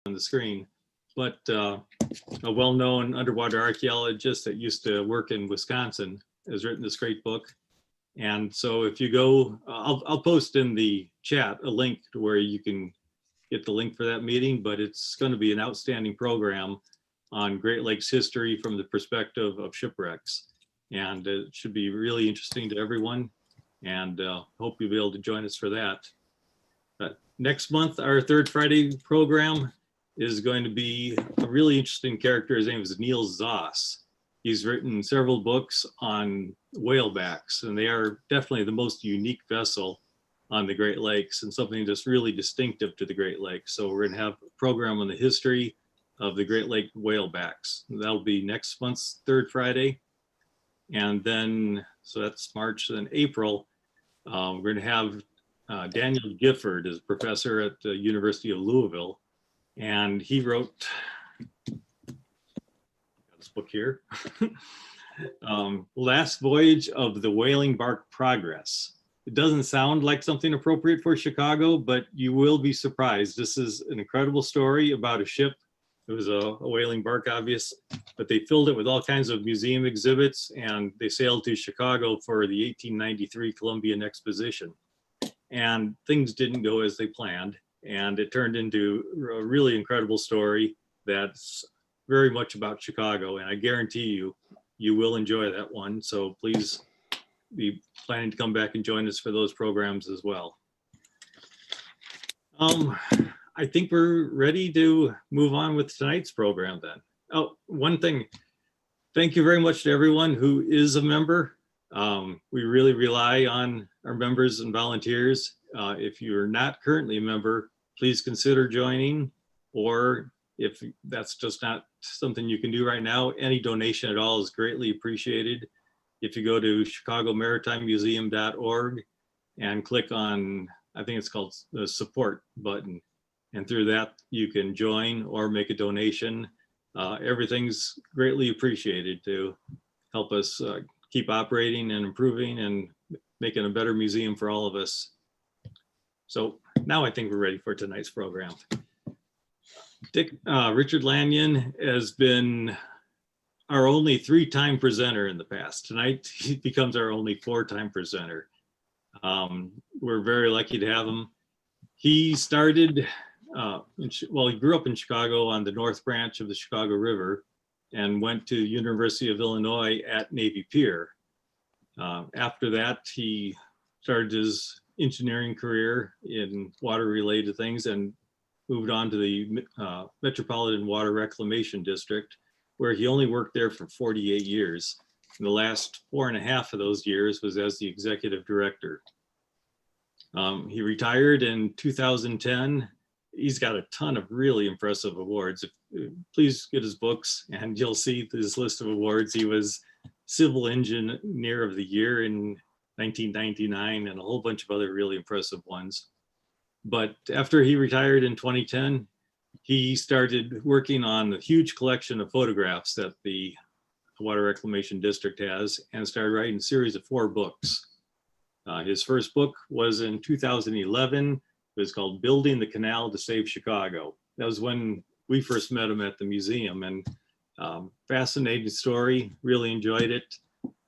on the screen, but a well-known underwater archaeologist that used to work in Wisconsin has written this great book. And so if you go, I'll post in the chat a link to where you can get the link for that meeting, but it's going to be an outstanding program on Great Lakes history from the perspective of shipwrecks. And it should be really interesting to everyone, and hope you'll be able to join us for that. But next month, our third Friday program is going to be a really interesting character. His name is Neil Zoss. He's written several books on whalebacks, and they are definitely the most unique vessel on the Great Lakes and something that's really distinctive to the Great Lakes. So we're going to have a program on the history of the Great Lake whalebacks. That'll be next month's third Friday. And then, so that's March, then April, we're going to have Daniel Gifford is a professor at the University of Louisville. And he wrote this book here, Last Voyage of the Whaling Bark Progress. It doesn't sound like something appropriate for Chicago, but you will be surprised. This is an incredible story about a ship. It was a whaling bark, obvious, but they filled it with all kinds of museum exhibits, and they sailed to Chicago for the 1893 Columbian Exposition. And things didn't go as they planned, and it turned into a really incredible story that's very much about Chicago, and I guarantee you, you will enjoy that one. So please be planning to come back and join us for those programs as well. I think we're ready to move on with tonight's program then. Oh, one thing, thank you very much to everyone who is a member. We really rely on our members and volunteers. If you're not currently a member, please consider joining, or if that's just not something you can do right now, any donation at all is greatly appreciated. If you go to ChicagoMaritimeMuseum.org and click on, I think it's called the support button, and through that you can join or make a donation. Everything's greatly appreciated to help us keep operating and improving and making a better museum for all of us. So now I think we're ready for tonight's program. Richard Lanyon has been our only 3-time presenter in the past. Tonight, he becomes our only 4-time presenter. We're very lucky to have him. He started, well, he grew up in Chicago on the North Branch of the Chicago River and went to University of Illinois at Navy Pier. After that, he started his engineering career in water-related things and moved on to the Metropolitan Water Reclamation District, where he only worked there for 48 years. And the last 4.5 of those years was as the executive director. He retired in 2010. He's got a ton of really impressive awards. Please get his books and you'll see this list of awards. He was Civil Engineer of the Year in 1999 and a whole bunch of other really impressive ones. But after he retired in 2010, he started working on a huge collection of photographs that the Water Reclamation District has and started writing a series of 4 books. His first book was in 2011. It was called Building the Canal to Save Chicago. That was when we first met him at the museum, and fascinating story, really enjoyed it.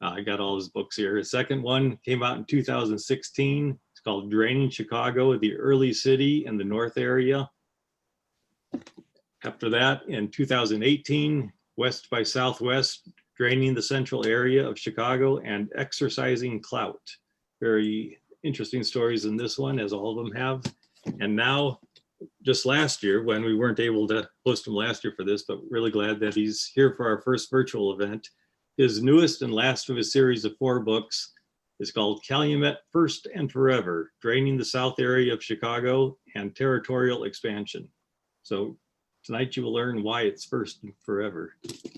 I got all his books here. His second one came out in 2016. It's called Draining Chicago, the Early City and the North Area. After that, in 2018, West by Southwest, Draining the Central Area of Chicago and Exercising Clout. Very interesting stories in this one, as all of them have. And now, just last year, when we weren't able to host him last year for this, but really glad that he's here for our first virtual event. His newest and last of his series of 4 books is called Calumet First and Forever, Draining the South Area of Chicago and Territorial Expansion. So tonight you will learn why it's first and forever.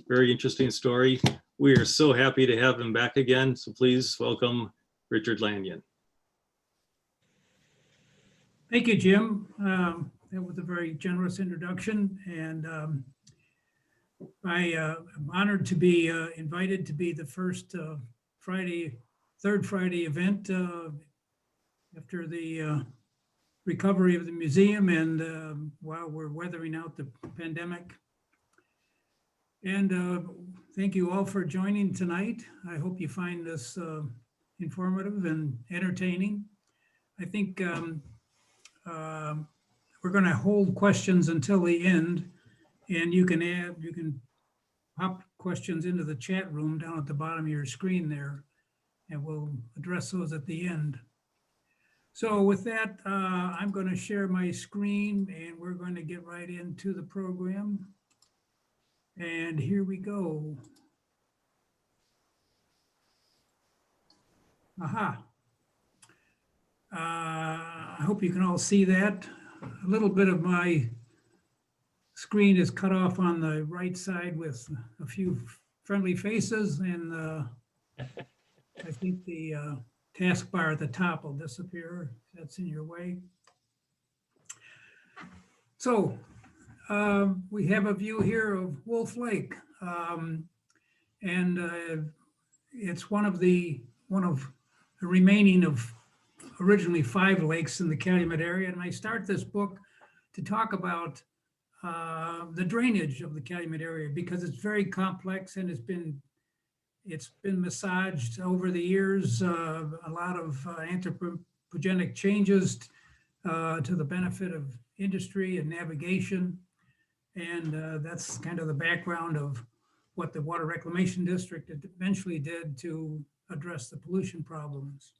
Very interesting story. We are so happy to have him back again. So please welcome Richard Lanyon. Thank you, Jim. That was a very generous introduction, and I am honored to be invited to be the first third Friday event after the recovery of the museum and while we're weathering out the pandemic. And thank you all for joining tonight. I hope you find this informative and entertaining. I think we're going to hold questions until the end, and you can pop questions into the chat room down at the bottom of your screen there, and we'll address those at the end. So with that, I'm going to share my screen, and we're going to get right into the program. And here we go. Aha. I hope you can all see that. A little bit of my screen is cut off on the right side with a few friendly faces, and I think the taskbar at the top will disappear if that's in your way. So we have a view here of Wolf Lake, and it's one of the remaining of originally 5 lakes in the Calumet area. And I start this book to talk about the drainage of the Calumet area because it's very complex and it's been massaged over the years. A lot of anthropogenic changes to the benefit of industry and navigation. And that's kind of the background of what the Water Reclamation District eventually did to address the pollution problems.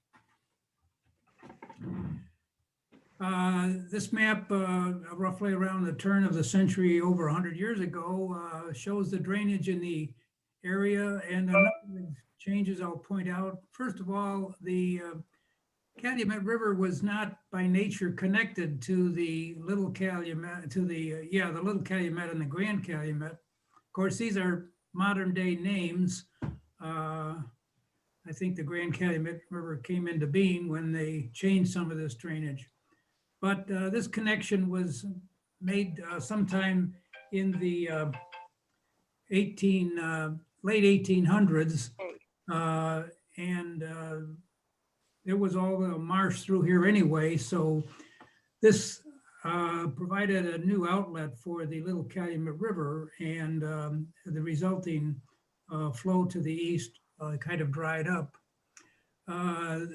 This map, roughly around the turn of the century, over 100 years ago, shows the drainage in the area, and a number of changes I'll point out. First of all, the Calumet River was not by nature connected to the Little Calumet, to the Little Calumet and the Grand Calumet. Of course, these are modern day names. I think the Grand Calumet River came into being when they changed some of this drainage. But this connection was made sometime in the late 1800s. And there was all the marsh through here anyway. So this provided a new outlet for the Little Calumet River, and the resulting flow to the east kind of dried up.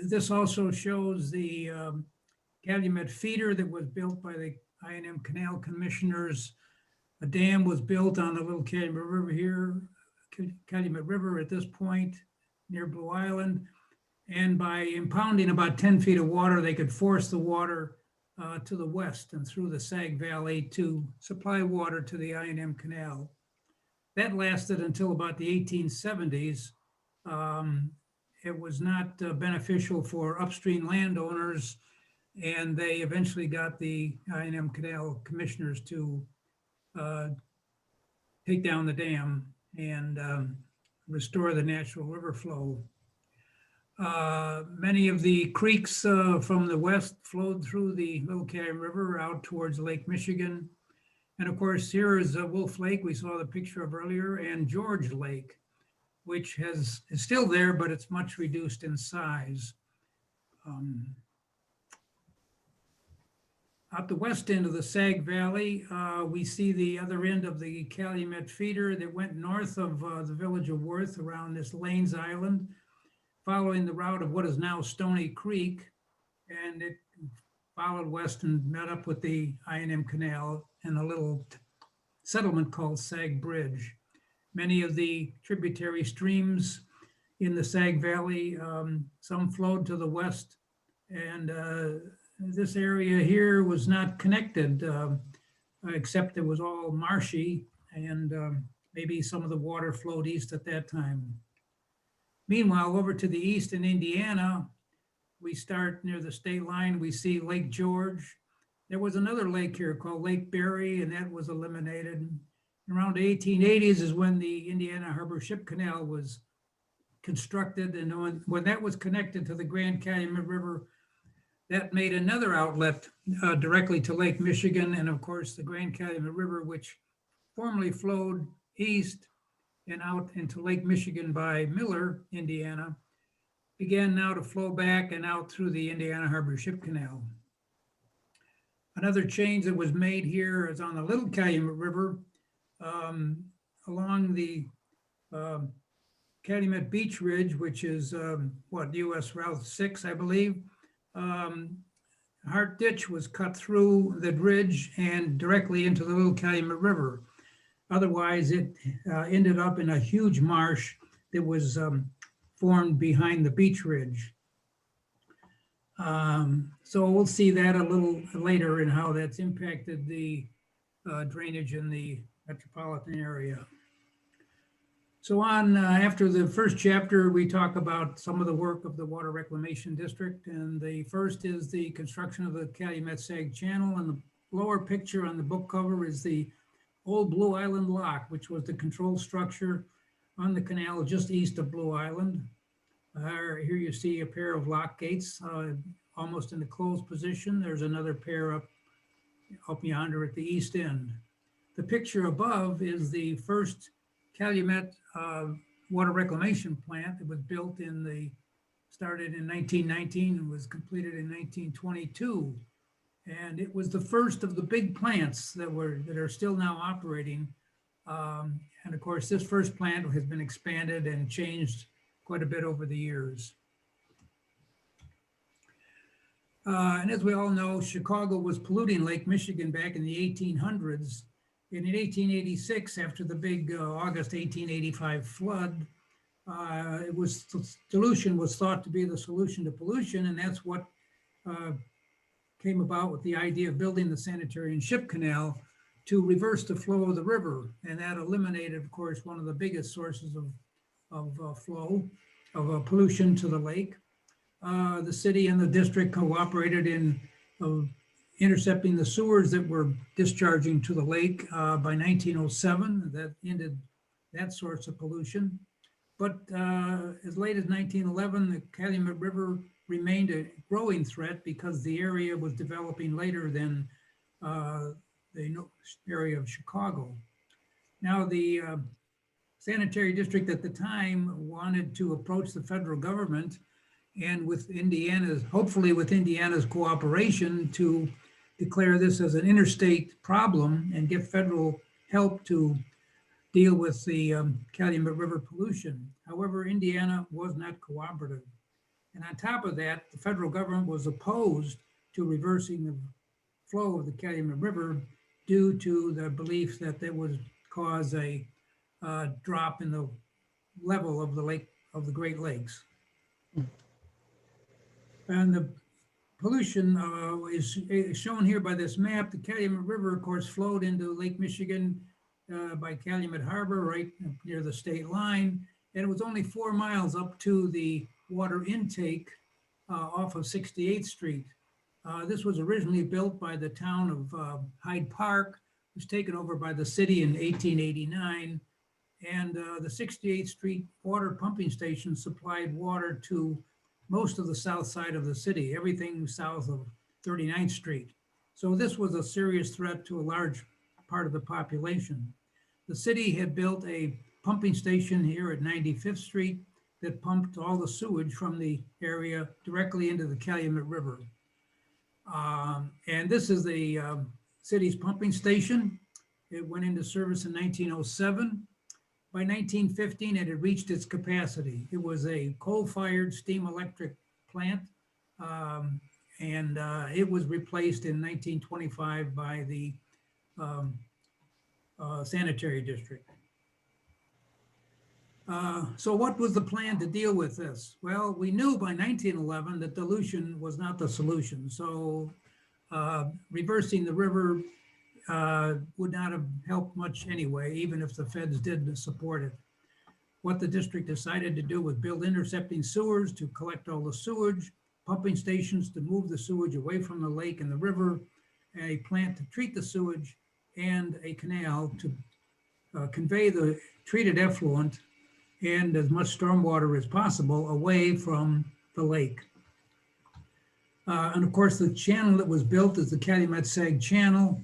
This also shows the Calumet Feeder that was built by the I&M Canal commissioners. A dam was built on the Little Calumet River here, Calumet River at this point near Blue Island. And by impounding about 10 feet of water, they could force the water to the west and through the Sag Valley to supply water to the I&M Canal. That lasted until about the 1870s. It was not beneficial for upstream landowners, and they eventually got the I&M Canal commissioners to take down the dam and restore the natural river flow. Many of the creeks from the west flowed through the Little Calumet River out towards Lake Michigan. And of course, here is Wolf Lake, we saw the picture of earlier, and George Lake, which is still there, but it's much reduced in size. At the west end of the Sag Valley, we see the other end of the Calumet Feeder that went north of the village of Worth around this Lanes Island, following the route of what is now Stony Creek, and it followed west and met up with the I&M Canal and a little settlement called Sag Bridge. Many of the tributary streams in the Sag Valley, some flowed to the west, and this area here was not connected, except it was all marshy, and maybe some of the water flowed east at that time. Meanwhile, over to the east in Indiana, we start near the state line, we see Lake George. There was another lake here called Lake Berry, and that was eliminated. Around the 1880s is when the Indiana Harbor Ship Canal was constructed, and when that was connected to the Grand Calumet River, that made another outlet directly to Lake Michigan, and of course the Grand Calumet River, which formerly flowed east and out into Lake Michigan by Miller, Indiana, began now to flow back and out through the Indiana Harbor Ship Canal. Another change that was made here is on the Little Calumet River, along the Calumet Beach Ridge, which is US Route 6, I believe. Hart Ditch was cut through the ridge and directly into the Little Calumet River. Otherwise, it ended up in a huge marsh that was formed behind the beach ridge. So we'll see that a little later in how that's impacted the drainage in the metropolitan area. So on after the first chapter, we talk about some of the work of the Water Reclamation District. And the first is the construction of the Calumet Sag Channel. And the lower picture on the book cover is the old Blue Island Lock, which was the control structure on the canal just east of Blue Island. Here you see a pair of lock gates almost in the closed position. There's another pair up yonder at the east end. The picture above is the first Calumet water reclamation plant that was built started in 1919 and was completed in 1922. And it was the first of the big plants that are still now operating. And of course, this first plant has been expanded and changed quite a bit over the years. And as we all know, Chicago was polluting Lake Michigan back in the 1800s. And in 1886, after the big August 1885 flood, dilution was thought to be the solution to pollution, and that's what came about with the idea of building the Sanitary and Ship Canal to reverse the flow of the river. And that eliminated, of course, one of the biggest sources of flow, of pollution to the lake. The city and the district cooperated in intercepting the sewers that were discharging to the lake by 1907. That ended that source of pollution. But as late as 1911, the Calumet River remained a growing threat because the area was developing later than the area of Chicago. Now, the sanitary district at the time wanted to approach the federal government and hopefully with Indiana's cooperation, to declare this as an interstate problem and get federal help to deal with the Calumet River pollution. However, Indiana was not cooperative. And on top of that, the federal government was opposed to reversing the flow of the Calumet River due to the belief that it would cause a drop in the level of the Great Lakes. And the pollution is shown here by this map. The Calumet River, of course, flowed into Lake Michigan by Calumet Harbor, right near the state line. And it was only 4 miles up to the water intake off of 68th Street. This was originally built by the town of Hyde Park. It was taken over by the city in 1889. And the 68th Street water pumping station supplied water to most of the south side of the city, everything south of 39th Street. So this was a serious threat to a large part of the population. The city had built a pumping station here at 95th Street that pumped all the sewage from the area directly into the Calumet River. And this is the city's pumping station. It went into service in 1907. By 1915, it had reached its capacity. It was a coal-fired steam electric plant, and it was replaced in 1925 by the sanitary district. So what was the plan to deal with this? Well, we knew by 1911 that dilution was not the solution. So reversing the river would not have helped much anyway, even if the feds did support it. What the district decided to do was build intercepting sewers to collect all the sewage, pumping stations to move the sewage away from the lake and the river, a plant to treat the sewage, and a canal to convey the treated effluent and as much stormwater as possible away from the lake. And of course, the channel that was built is the Calumet Sag Channel,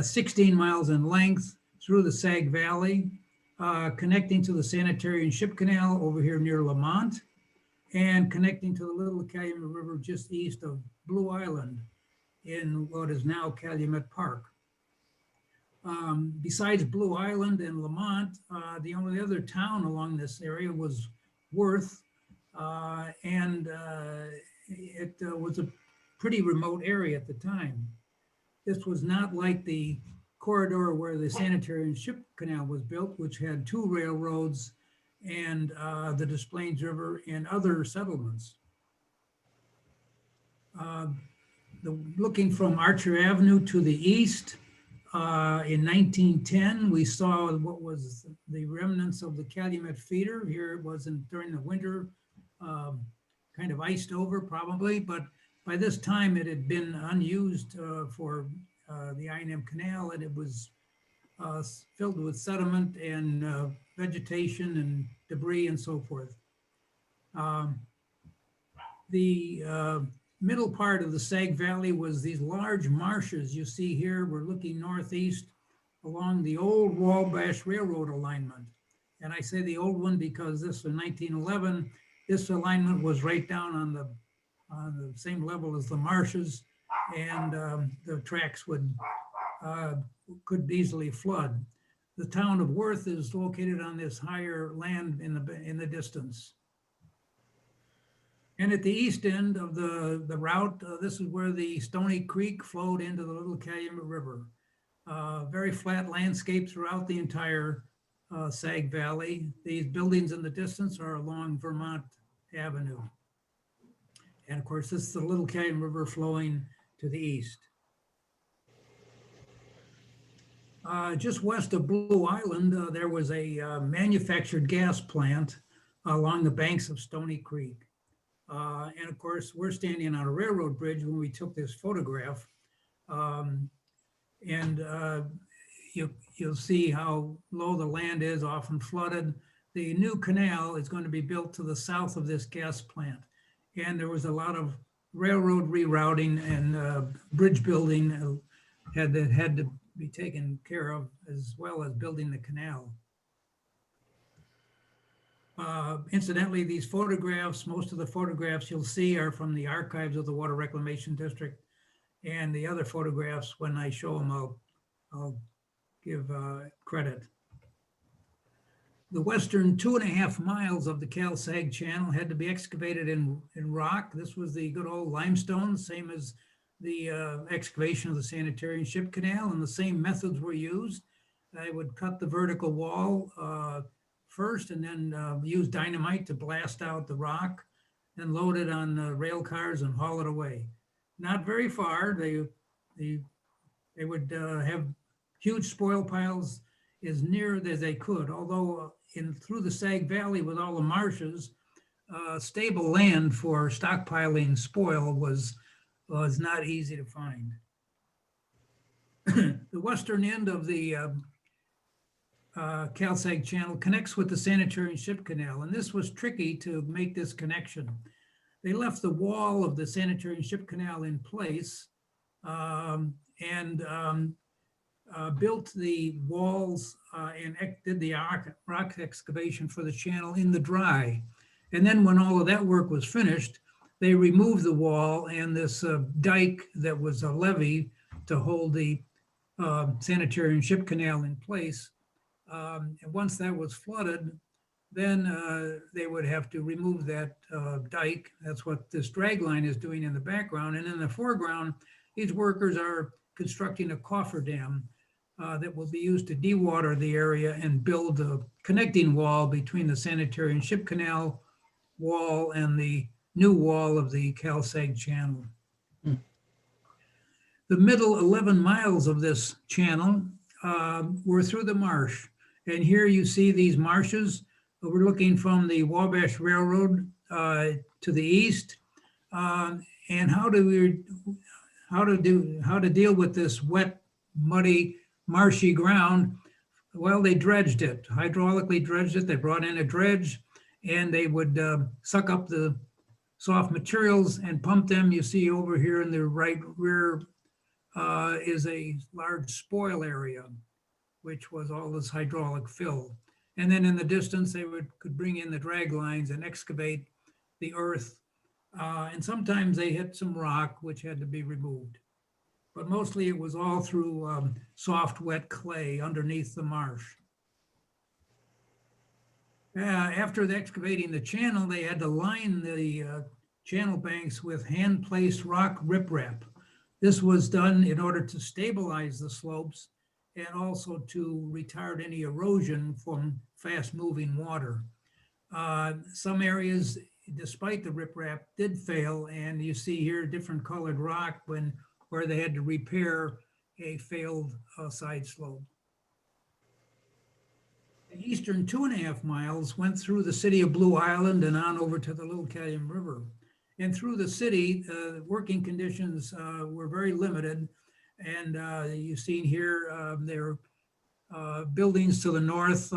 16 miles in length through the Sag Valley, connecting to the Sanitary and Ship Canal over here near Lamont, and connecting to the Little Calumet River just east of Blue Island. in what is now Calumet Park. Besides Blue Island and Lamont, the only other town along this area was Worth, and it was a pretty remote area at the time. This was not like the corridor where the Sanitary and Ship Canal was built, which had 2 railroads and the Des Plaines River and other settlements. Looking from Archer Avenue to the east, in 1910, we saw what was the remnants of the Calumet Feeder. Here it was during the winter, kind of iced over probably, but by this time it had been unused for the I&M Canal, and it was filled with sediment and vegetation and debris and so forth. The middle part of the Sag Valley was these large marshes you see here. We're looking northeast along the old Wabash Railroad alignment. And I say the old one because this was 1911. This alignment was right down on the same level as the marshes, and the tracks could easily flood. The town of Worth is located on this higher land in the distance. And at the east end of the route, this is where the Stony Creek flowed into the Little Calumet River. Very flat landscape throughout the entire Sag Valley. These buildings in the distance are along Vermont Avenue. And of course, this is the Little Calumet River flowing to the east. Just west of Blue Island, there was a manufactured gas plant along the banks of Stony Creek. And of course, we're standing on a railroad bridge when we took this photograph. You'll see how low the land is, often flooded. The new canal is going to be built to the south of this gas plant. And there was a lot of railroad rerouting and bridge building that had to be taken care of, as well as building the canal. Incidentally, these photographs, most of the photographs you'll see are from the archives of the Water Reclamation District. And the other photographs, when I show them, I'll give credit. The western 2.5 miles of the Cal-Sag Channel had to be excavated in rock. This was the good old limestone, same as the excavation of the Sanitary and Ship Canal, and the same methods were used. I would cut the vertical wall first, and then use dynamite to blast out the rock, and load it on rail cars and haul it away. Not very far. They would have huge spoil piles as near as they could, although through the Sag Valley with all the marshes, stable land for stockpiling spoil was not easy to find. The western end of the Cal-Sag Channel connects with the Sanitary and Ship Canal, and this was tricky to make this connection. They left the wall of the Sanitary and Ship Canal in place and built the walls and did the rock excavation for the channel in the dry. And then when all of that work was finished, they removed the wall and this dike that was a levee to hold the Sanitary and Ship Canal in place. And once that was flooded, then they would have to remove that dike. That's what this drag line is doing in the background. And in the foreground, these workers are constructing a cofferdam that will be used to dewater the area and build a connecting wall between the Sanitary and Ship Canal wall and the new wall of the Cal-Sag Channel. The middle 11 miles of this channel were through the marsh. And here you see these marshes. We're looking from the Wabash Railroad to the east. And how to deal with this wet, muddy, marshy ground? Well, they dredged it, hydraulically dredged it. They brought in a dredge and they would suck up the soft materials and pump them. You see over here in the right rear is a large spoil area, which was all this hydraulic fill. And then in the distance, they could bring in the drag lines and excavate the earth. And sometimes they hit some rock, which had to be removed. but mostly it was all through soft, wet clay underneath the marsh. After excavating the channel, they had to line the channel banks with hand-placed rock riprap. This was done in order to stabilize the slopes and also to retard any erosion from fast-moving water. Some areas, despite the riprap, did fail, and you see here different colored rock where they had to repair a failed side slope. The eastern 2.5 miles went through the city of Blue Island and on over to the Little Calumet River. And through the city, working conditions were very limited. And you've seen here, there are buildings to the north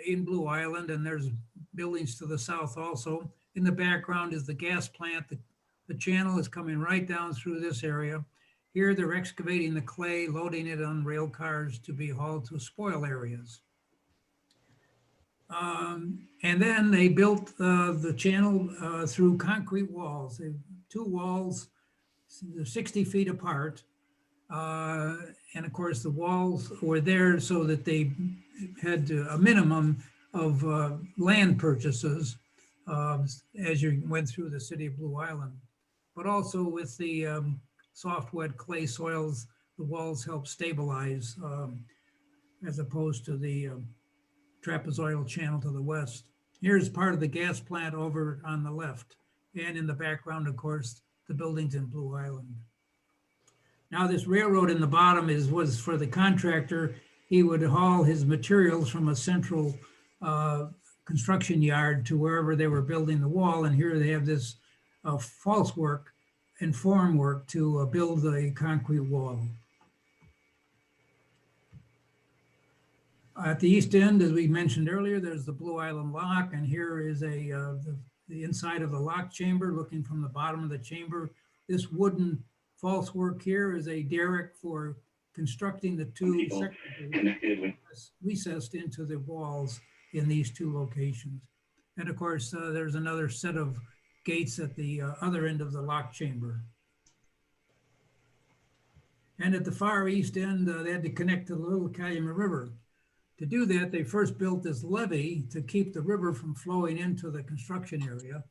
in Blue Island, and there's buildings to the south also. In the background is the gas plant. The channel is coming right down through this area. Here they're excavating the clay, loading it on rail cars to be hauled to spoil areas. And then they built the channel through concrete walls. Two walls, they're 60 feet apart. And of course, the walls were there so that they had a minimum of land purchases as you went through the city of Blue Island. But also with the soft, wet clay soils, the walls help stabilize as opposed to the trapezoidal channel to the west. Here's part of the gas plant over on the left. And in the background, of course, the buildings in Blue Island. Now this railroad in the bottom was for the contractor. He would haul his materials from a central construction yard to wherever they were building the wall. And here they have this false work and form work to build the concrete wall. At the east end, as we mentioned earlier, there's the Blue Island Lock, and here is the inside of the lock chamber, looking from the bottom of the chamber. This wooden false work here is a derrick for constructing the two sections recessed into the walls in these two locations. And of course, there's another set of gates at the other end of the lock chamber. And at the far east end, they had to connect to the Little Calumet River. To do that, they first built this levee to keep the river from flowing into the construction area.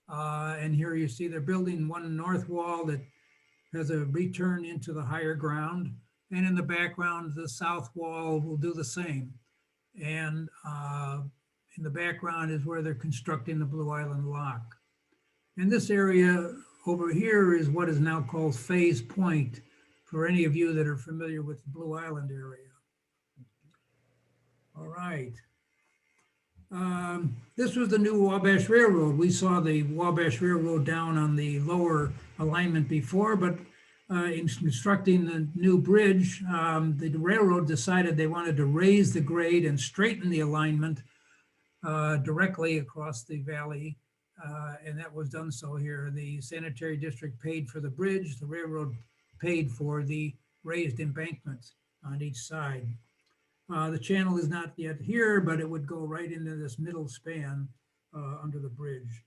And here you see they're building one north wall that has a return into the higher ground. And in the background, the south wall will do the same. And in the background is where they're constructing the Blue Island Lock. And this area over here is what is now called Phase Point, for any of you that are familiar with the Blue Island area. All right. This was the new Wabash Railroad. We saw the Wabash Railroad down on the lower alignment before, but in constructing the new bridge, the railroad decided they wanted to raise the grade and straighten the alignment directly across the valley. And that was done so here. The Sanitary District paid for the bridge. The railroad paid for the raised embankments on each side. The channel is not yet here, but it would go right into this middle span under the bridge.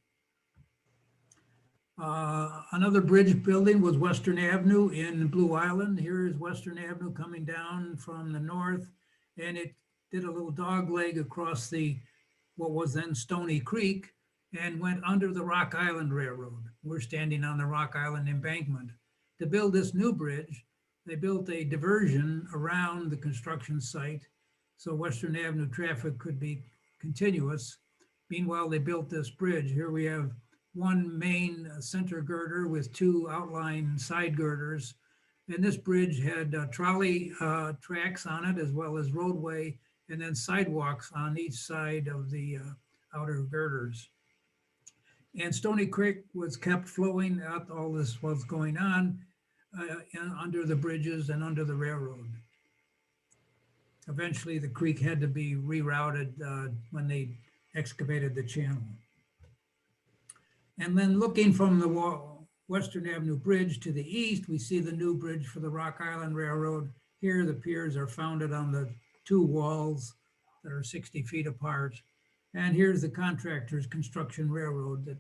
Another bridge building was Western Avenue in Blue Island. Here is Western Avenue coming down from the north, and it did a little dog leg across what was then Stony Creek and went under the Rock Island Railroad. We're standing on the Rock Island embankment. To build this new bridge, they built a diversion around the construction site so Western Avenue traffic could be continuous. Meanwhile, they built this bridge. Here we have one main center girder with two outline side girders. And this bridge had trolley tracks on it, as well as roadway, and then sidewalks on each side of the outer girders. And Stony Creek was kept flowing out. All this was going on under the bridges and under the railroad. Eventually, the creek had to be rerouted when they excavated the channel. And then looking from the Western Avenue Bridge to the east, we see the new bridge for the Rock Island Railroad. Here, the piers are founded on the two walls that are 60 feet apart. And here's the contractor's construction railroad that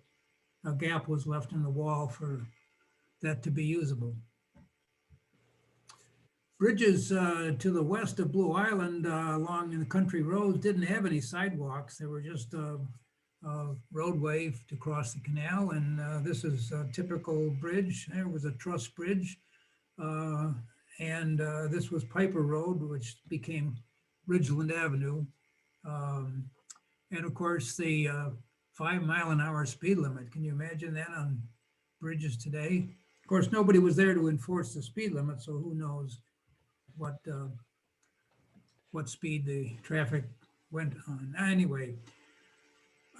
a gap was left in the wall for that to be usable. Bridges to the west of Blue Island along in the country roads didn't have any sidewalks. They were just a roadway to cross the canal. And this is a typical bridge. There was a truss bridge. And this was Piper Road, which became Ridgeland Avenue. And of course, the 5-mile-an-hour speed limit. Can you imagine that on bridges today? Of course, nobody was there to enforce the speed limit, so who knows what speed the traffic went on. Anyway,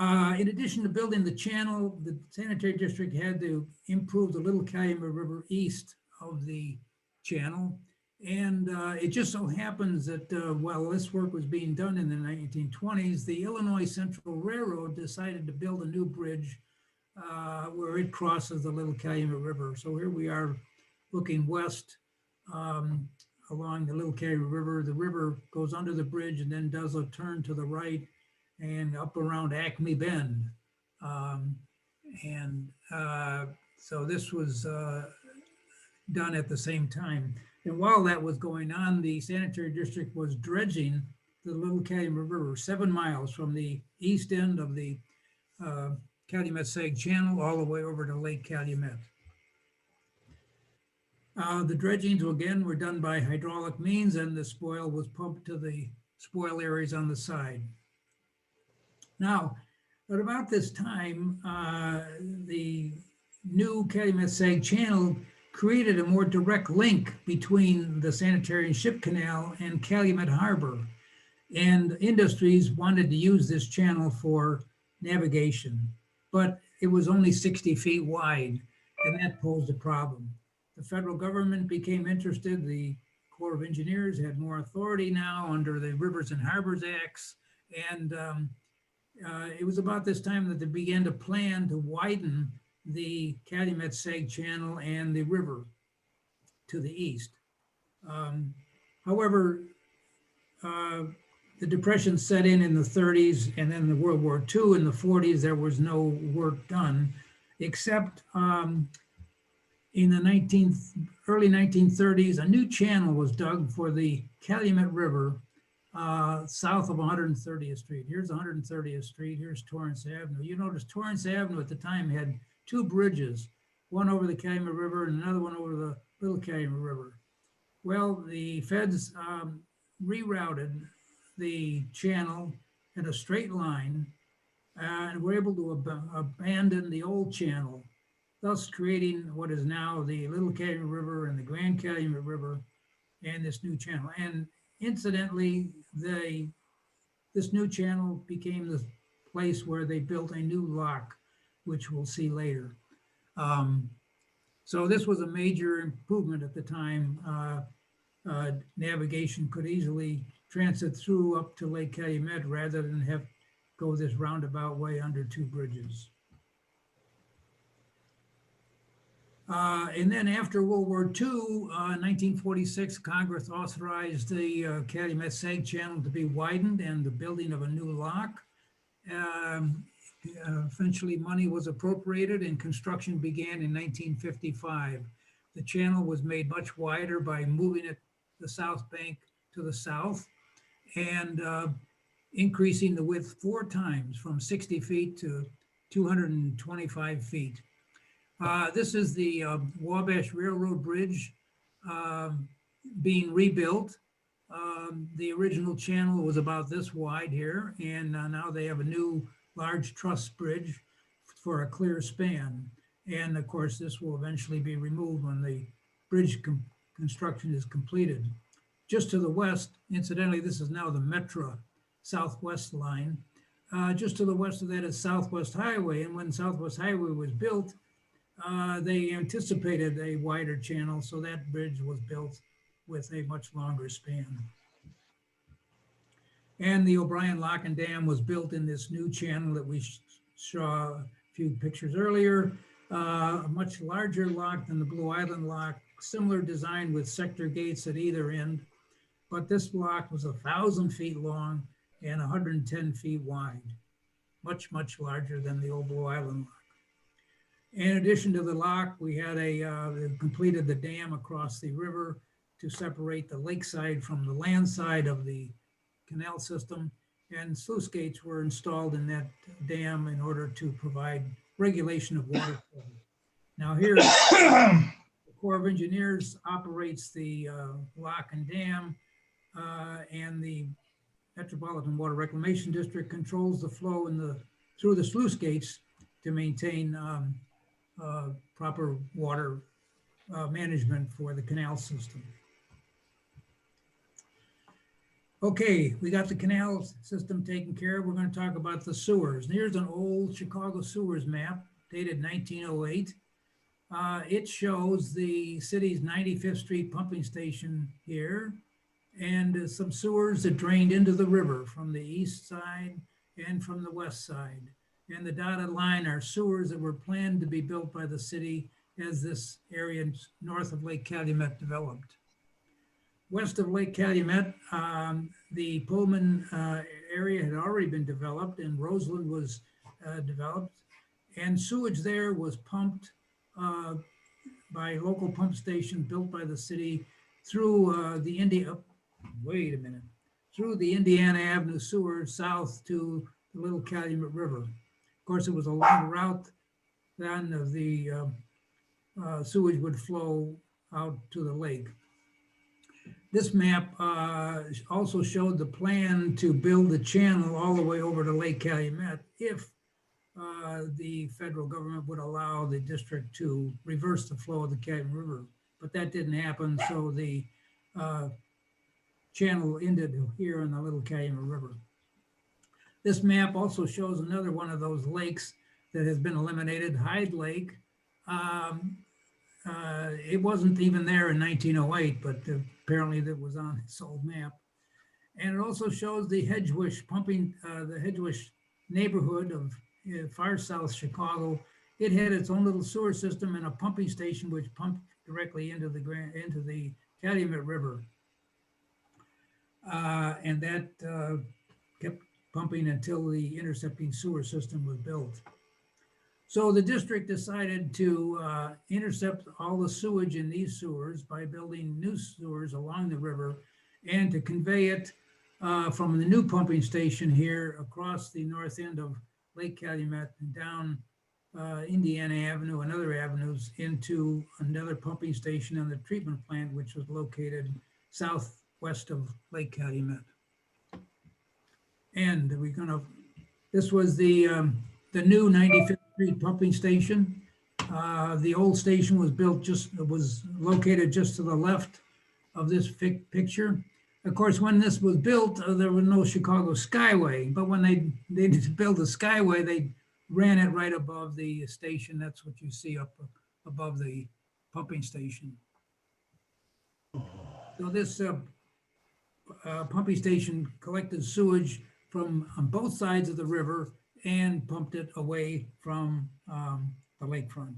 in addition to building the channel, the sanitary district had to improve the Little Calumet River east of the channel. And it just so happens that while this work was being done in the 1920s, the Illinois Central Railroad decided to build a new bridge where it crosses the Little Calumet River. So here we are looking west along the Little Calumet River. The river goes under the bridge and then does a turn to the right and up around Acme Bend. So this was done at the same time. And while that was going on, the sanitary district was dredging the Little Calumet River 7 miles from the east end of the Calumet Sag Channel all the way over to Lake Calumet. The dredgings, again, were done by hydraulic means, and the spoil was pumped to the spoil areas on the side. Now, at about this time, the new Calumet Sag Channel created a more direct link between the Sanitary and Ship Canal and Calumet Harbor. And industries wanted to use this channel for navigation, but it was only 60 feet wide, and that posed a problem. The federal government became interested. The Corps of Engineers had more authority now under the Rivers and Harbors Acts. And it was about this time that they began to plan to widen the Calumet Sag Channel and the river to the east. However, the Depression set in the 30s, and then the World War II in the 40s, there was no work done, except in the early 1930s, a new channel was dug for the Calumet River south of 130th Street. Here's 130th Street, here's Torrance Avenue. You notice Torrance Avenue at the time had 2 bridges, one over the Calumet River and another one over the Little Calumet River. Well, the feds rerouted the channel in a straight line and were able to abandon the old channel, thus creating what is now the Little Calumet River and the Grand Calumet River and this new channel. And incidentally, this new channel became the place where they built a new lock, which we'll see later. So this was a major improvement at the time. Navigation could easily transit through up to Lake Calumet rather than have go this roundabout way under 2 bridges. And then after World War II, 1946, Congress authorized the Calumet Sag Channel to be widened and the building of a new lock. Eventually, money was appropriated and construction began in 1955. The channel was made much wider by moving it the south bank to the south and increasing the width 4 times from 60 feet to 225 feet. This is the Wabash Railroad Bridge being rebuilt. The original channel was about this wide here, and now they have a new large truss bridge for a clear span. And of course, this will eventually be removed when the bridge construction is completed. Just to the west, incidentally, this is now the Metra Southwest line. Just to the west of that is Southwest Highway. And when Southwest Highway was built, they anticipated a wider channel, so that bridge was built with a much longer span. And the OBrien Lock Dam was built in this new channel that we saw a few pictures earlier. A much larger lock than the Blue Island lock, similar design with sector gates at either end. But this lock was 1,000 feet long and 110 feet wide, much, much larger than the old Blue Island lock. In addition to the lock, we had completed the dam across the river to separate the lakeside from the land side of the canal system. And sluice gates were installed in that dam in order to provide regulation of water flow. Now here, the Corps of Engineers operates the lock and dam, and the Metropolitan Water Reclamation District controls the flow through the sluice gates to maintain proper water management for the canal system. Okay, we got the canal system taken care of. We're going to talk about the sewers. Here's an old Chicago sewers map dated 1908. It shows the city's 95th Street pumping station here, and some sewers that drained into the river from the east side and from the west side. And the dotted line are sewers that were planned to be built by the city as this area north of Lake Calumet developed. West of Lake Calumet, the Pullman area had already been developed, and Roseland was developed, and sewage there was pumped by local pump station built by the city through through the Indiana Avenue sewer south to the Little Calumet River. Of course, it was a long route then of the sewage would flow out to the lake. This map also showed the plan to build the channel all the way over to Lake Calumet if the federal government would allow the district to reverse the flow of the Calumet River. But that didn't happen, so the channel ended here in the Little Calumet River. This map also shows another one of those lakes that has been eliminated, Hyde Lake. It wasn't even there in 1908, but apparently that was on this old map. And it also shows the Hedgewish pumping, the Hedgewish neighborhood of far south Chicago. It had its own little sewer system and a pumping station which pumped directly into the Calumet River. And that kept pumping until the intercepting sewer system was built. So the district decided to intercept all the sewage in these sewers by building new sewers along the river and to convey it from the new pumping station here across the north end of Lake Calumet and down Indiana Avenue and other avenues into another pumping station and the treatment plant, which was located southwest of Lake Calumet. And this was the new 95th Street pumping station. The old station was located just to the left of this picture. Of course, when this was built, there was no Chicago Skyway, but when they needed to build the Skyway, they ran it right above the station. That's what you see up above the pumping station. So this pumping station collected sewage from on both sides of the river and pumped it away from the lakefront.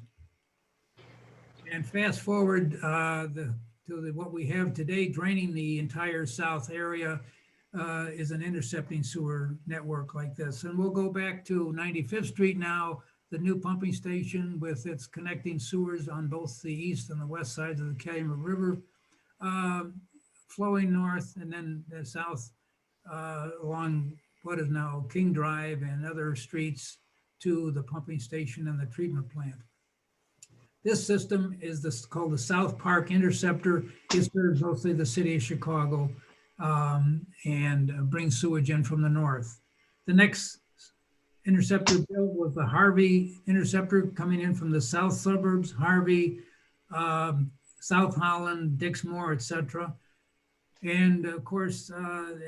And fast forward to what we have today, draining the entire south area is an intercepting sewer network like this. And we'll go back to 95th Street now, the new pumping station with its connecting sewers on both the east and the west sides of the Calumet River, flowing north and then the south along what is now King Drive and other streets to the pumping station and the treatment plant. This system is called the South Park Interceptor. It serves mostly the city of Chicago and brings sewage in from the north. The next interceptor built was the Harvey Interceptor coming in from the south suburbs, Harvey, South Holland, Dixmoor, etc. And of course,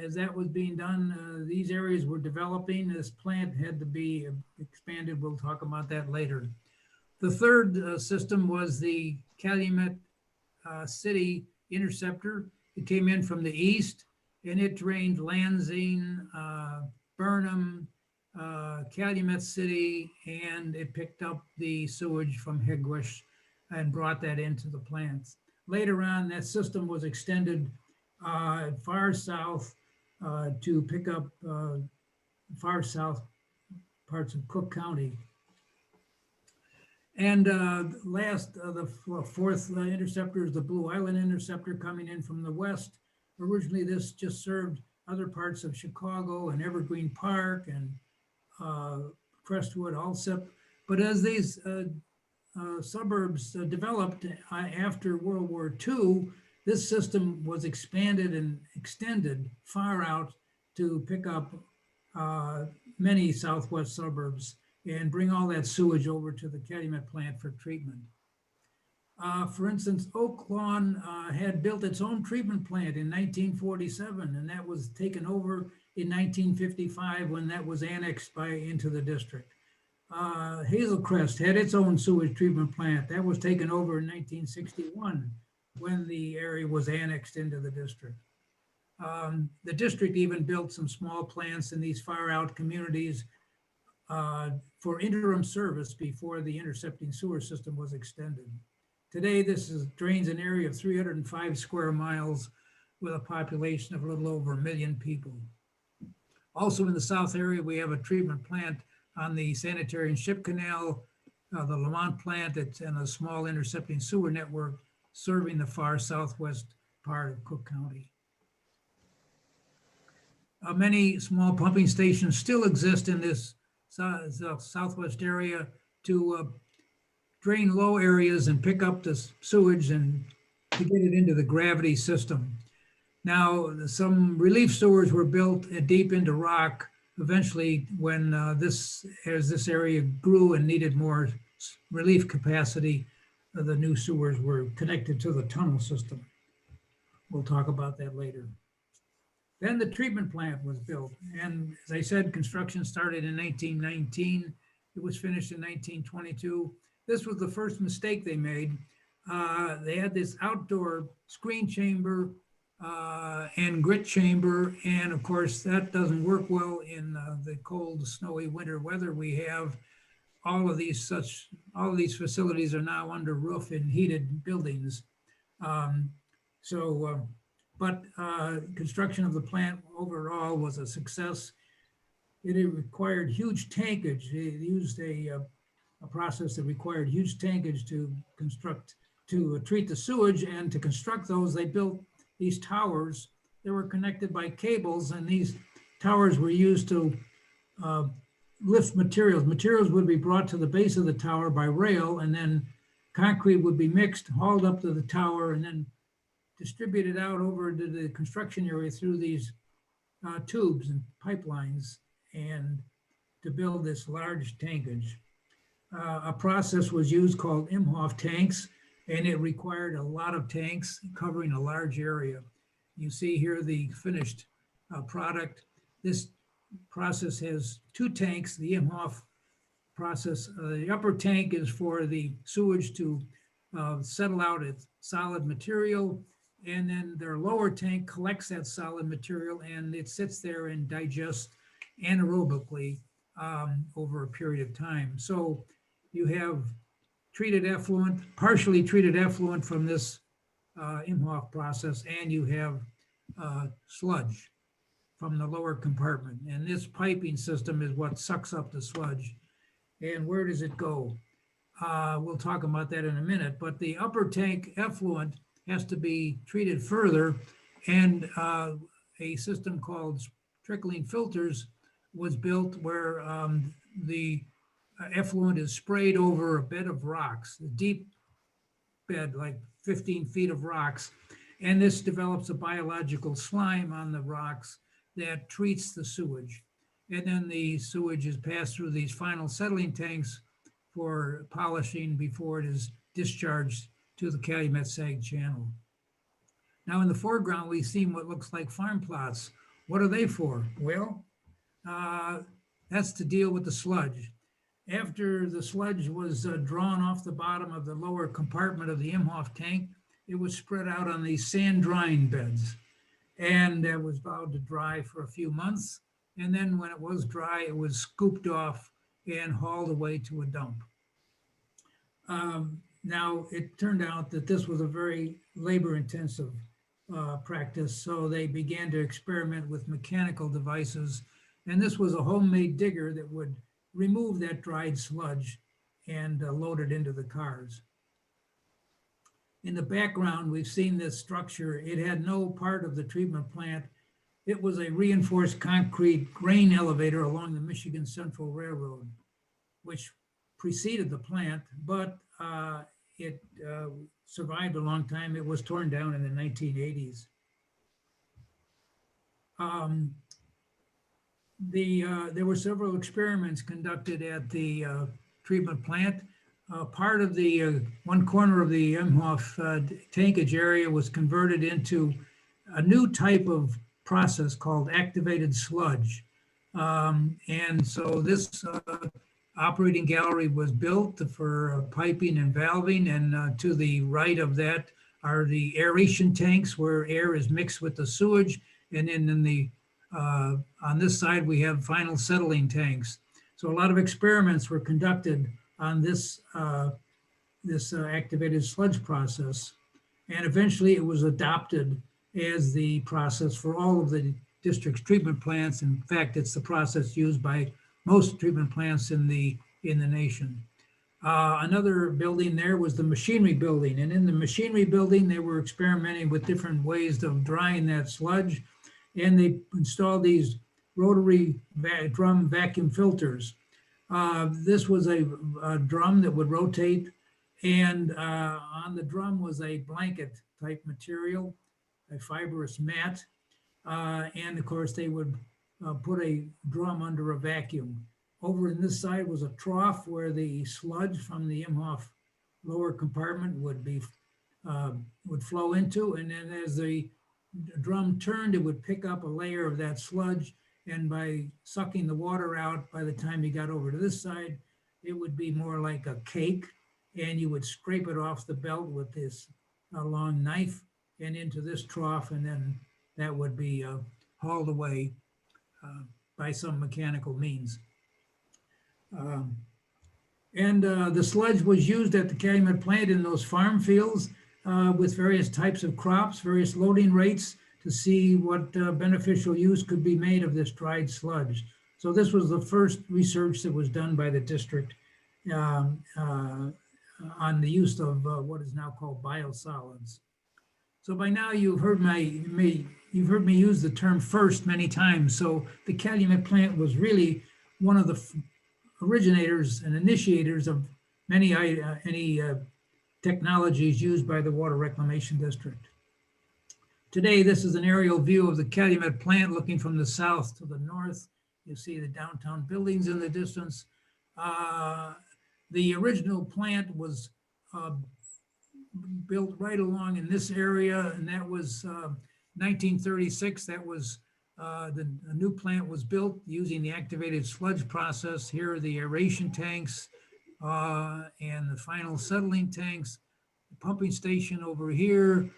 as that was being done, these areas were developing. This plant had to be expanded. We'll talk about that later. The third system was the Calumet City Interceptor. It came in from the east and it drained Lansing, Burnham, Calumet City, and it picked up the sewage from Hedgewish and brought that into the plants. Later on, that system was extended far south to pick up far south parts of Cook County. And last, the fourth interceptor is the Blue Island Interceptor coming in from the west. Originally, this just served other parts of Chicago and Evergreen Park and Crestwood, Alsip. But as these suburbs developed after World War II, this system was expanded and extended far out to pick up many southwest suburbs and bring all that sewage over to the Calumet plant for treatment. For instance, Oak Lawn had built its own treatment plant in 1947, and that was taken over in 1955 when that was annexed into the district. Hazel Crest had its own sewage treatment plant. That was taken over in 1961 when the area was annexed into the district. The district even built some small plants in these far out communities for interim service before the intercepting sewer system was extended. Today, this drains an area of 305 square miles with a population of a little over 1 million people. Also in the south area, we have a treatment plant on the Sanitary and Ship Canal, the Lamont plant, and a small intercepting sewer network serving the far southwest part of Cook County. Many small pumping stations still exist in this southwest area to drain low areas and pick up the sewage and to get it into the gravity system. Now, some relief sewers were built deep into rock. Eventually, when as this area grew and needed more relief capacity, the new sewers were connected to the tunnel system. We'll talk about that later. Then the treatment plant was built. And as I said, construction started in 1919. It was finished in 1922. This was the first mistake they made. They had this outdoor screen chamber and grit chamber. And of course, that doesn't work well in the cold, snowy winter weather we have. All of these facilities are now under roof in heated buildings. But construction of the plant overall was a success. It required huge tankage. They used a process that required huge tankage to treat the sewage, and to construct those, they built these towers that were connected by cables, and these towers were used to lift materials. Materials would be brought to the base of the tower by rail, and then concrete would be mixed, hauled up to the tower, and then distributed out over to the construction area through these tubes and pipelines, and to build this large tankage. A process was used called Imhof tanks, and it required a lot of tanks covering a large area. You see here the finished product. This process has 2 tanks, the Imhof process. The upper tank is for the sewage to settle out its solid material, and then their lower tank collects that solid material, and it sits there and digests anaerobically over a period of time. So you have treated effluent, partially treated effluent from this Imhof process, and you have sludge from the lower compartment. And this piping system is what sucks up the sludge. And where does it go? We'll talk about that in a minute, but the upper tank effluent has to be treated further, and a system called trickling filters was built where the effluent is sprayed over a bed of rocks, a deep bed, like 15 feet of rocks, and this develops a biological slime on the rocks that treats the sewage. And then the sewage is passed through these final settling tanks for polishing before it is discharged to the Calumet Sag Channel. Now in the foreground, we see what looks like farm plots. What are they for? Well, that's to deal with the sludge. After the sludge was drawn off the bottom of the lower compartment of the Imhof tank, it was spread out on these sand drying beds. And it was allowed to dry for a few months. And then when it was dry, it was scooped off and hauled away to a dump. Now, it turned out that this was a very labor-intensive practice, so they began to experiment with mechanical devices. And this was a homemade digger that would remove that dried sludge and loaded into the cars. In the background, we've seen this structure. It had no part of the treatment plant. It was a reinforced concrete grain elevator along the Michigan Central Railroad, which preceded the plant, but it survived a long time. It was torn down in the 1980s. There were several experiments conducted at the treatment plant. Part of the one corner of the Imhof tankage area was converted into a new type of process called activated sludge. And so this operating gallery was built for piping and valving, and to the right of that are the aeration tanks where air is mixed with the sewage, and then in the on this side we have final settling tanks. So a lot of experiments were conducted on this activated sludge process, and eventually it was adopted as the process for all of the district's treatment plants. In fact, it's the process used by most treatment plants in the nation. Another building there was the machinery building, and in the machinery building they were experimenting with different ways of drying that sludge, and they installed these rotary drum vacuum filters. This was a drum that would rotate, and on the drum was a blanket type material, a fibrous mat, and of course they would put a drum under a vacuum. Over in this side was a trough where the sludge from the Imhof lower compartment would flow into, and then as the drum turned, it would pick up a layer of that sludge, and by sucking the water out, by the time you got over to this side, it would be more like a cake, and you would scrape it off the belt with this long knife and into this trough, and then that would be hauled away by some mechanical means. The sludge was used at the Calumet plant in those farm fields with various types of crops, various loading rates, to see what beneficial use could be made of this dried sludge. So this was the first research that was done by the district on the use of what is now called biosolids. So by now you've heard me use the term first many times. So the Calumet plant was really one of the originators and initiators of many technologies used by the Water Reclamation District. Today, this is an aerial view of the Calumet plant looking from the south to the north. You see the downtown buildings in the distance. The original plant was built right along in this area, and that was 1936. That was a new plant was built using the activated sludge process. Here are the aeration tanks and the final settling tanks. The pumping station over here.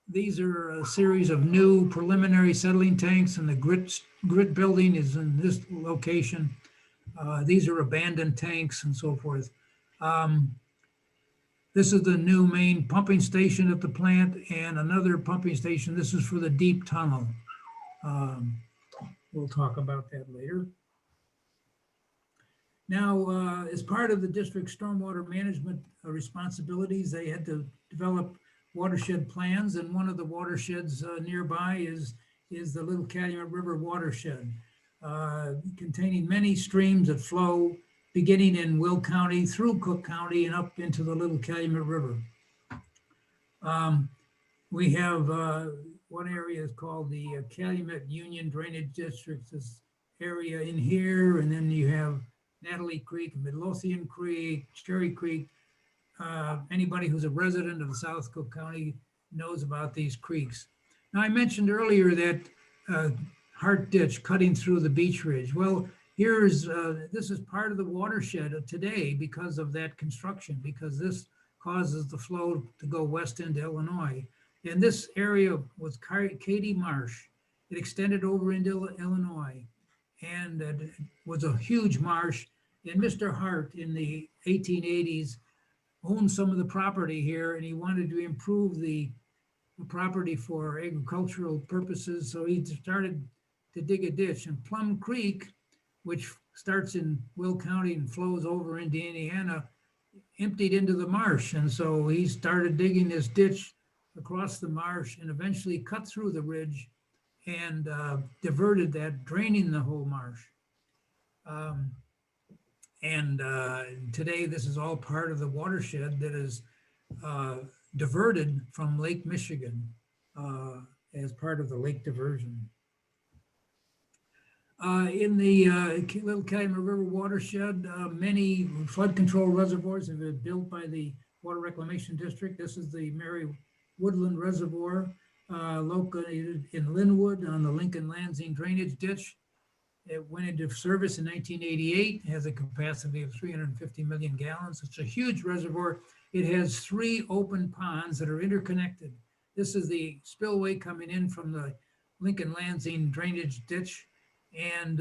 These are a series of new preliminary settling tanks, and the grit building is in this location. These are abandoned tanks and so forth. This is the new main pumping station at the plant, and another pumping station. This is for the deep tunnel. We'll talk about that later. Now, as part of the district's stormwater management responsibilities, they had to develop watershed plans, and one of the watersheds nearby is the Little Calumet River watershed, containing many streams that flow beginning in Will County through Cook County and up into the Little Calumet River. We have one area is called the Calumet Union Drainage District, this area in here, and then you have Natalie Creek, Midlothian Creek, Cherry Creek. Anybody who's a resident of South Cook County knows about these creeks. Now, I mentioned earlier that Hart Ditch cutting through the beach ridge. Well, this is part of the watershed today because of that construction, because this causes the flow to go west into Illinois. And this area was Katy Marsh. It extended over into Illinois, and it was a huge marsh. And Mr. Hart in the 1880s owned some of the property here, and he wanted to improve the property for agricultural purposes. So he started to dig a ditch, and Plum Creek which starts in Will County and flows over into Indiana, emptied into the marsh. And so he started digging this ditch across the marsh and eventually cut through the ridge and diverted that, draining the whole marsh. Today, this is all part of the watershed that is diverted from Lake Michigan as part of the lake diversion. In the Little Calumet River watershed, many flood control reservoirs have been built by the Water Reclamation District. This is the Woodland Reservoir, located in Linwood on the Lincoln-Lansing drainage ditch. It went into service in 1988, has a capacity of 350 million gallons. It's a huge reservoir. It has 3 open ponds that are interconnected. This is the spillway coming in from the Lincoln-Lansing drainage ditch. And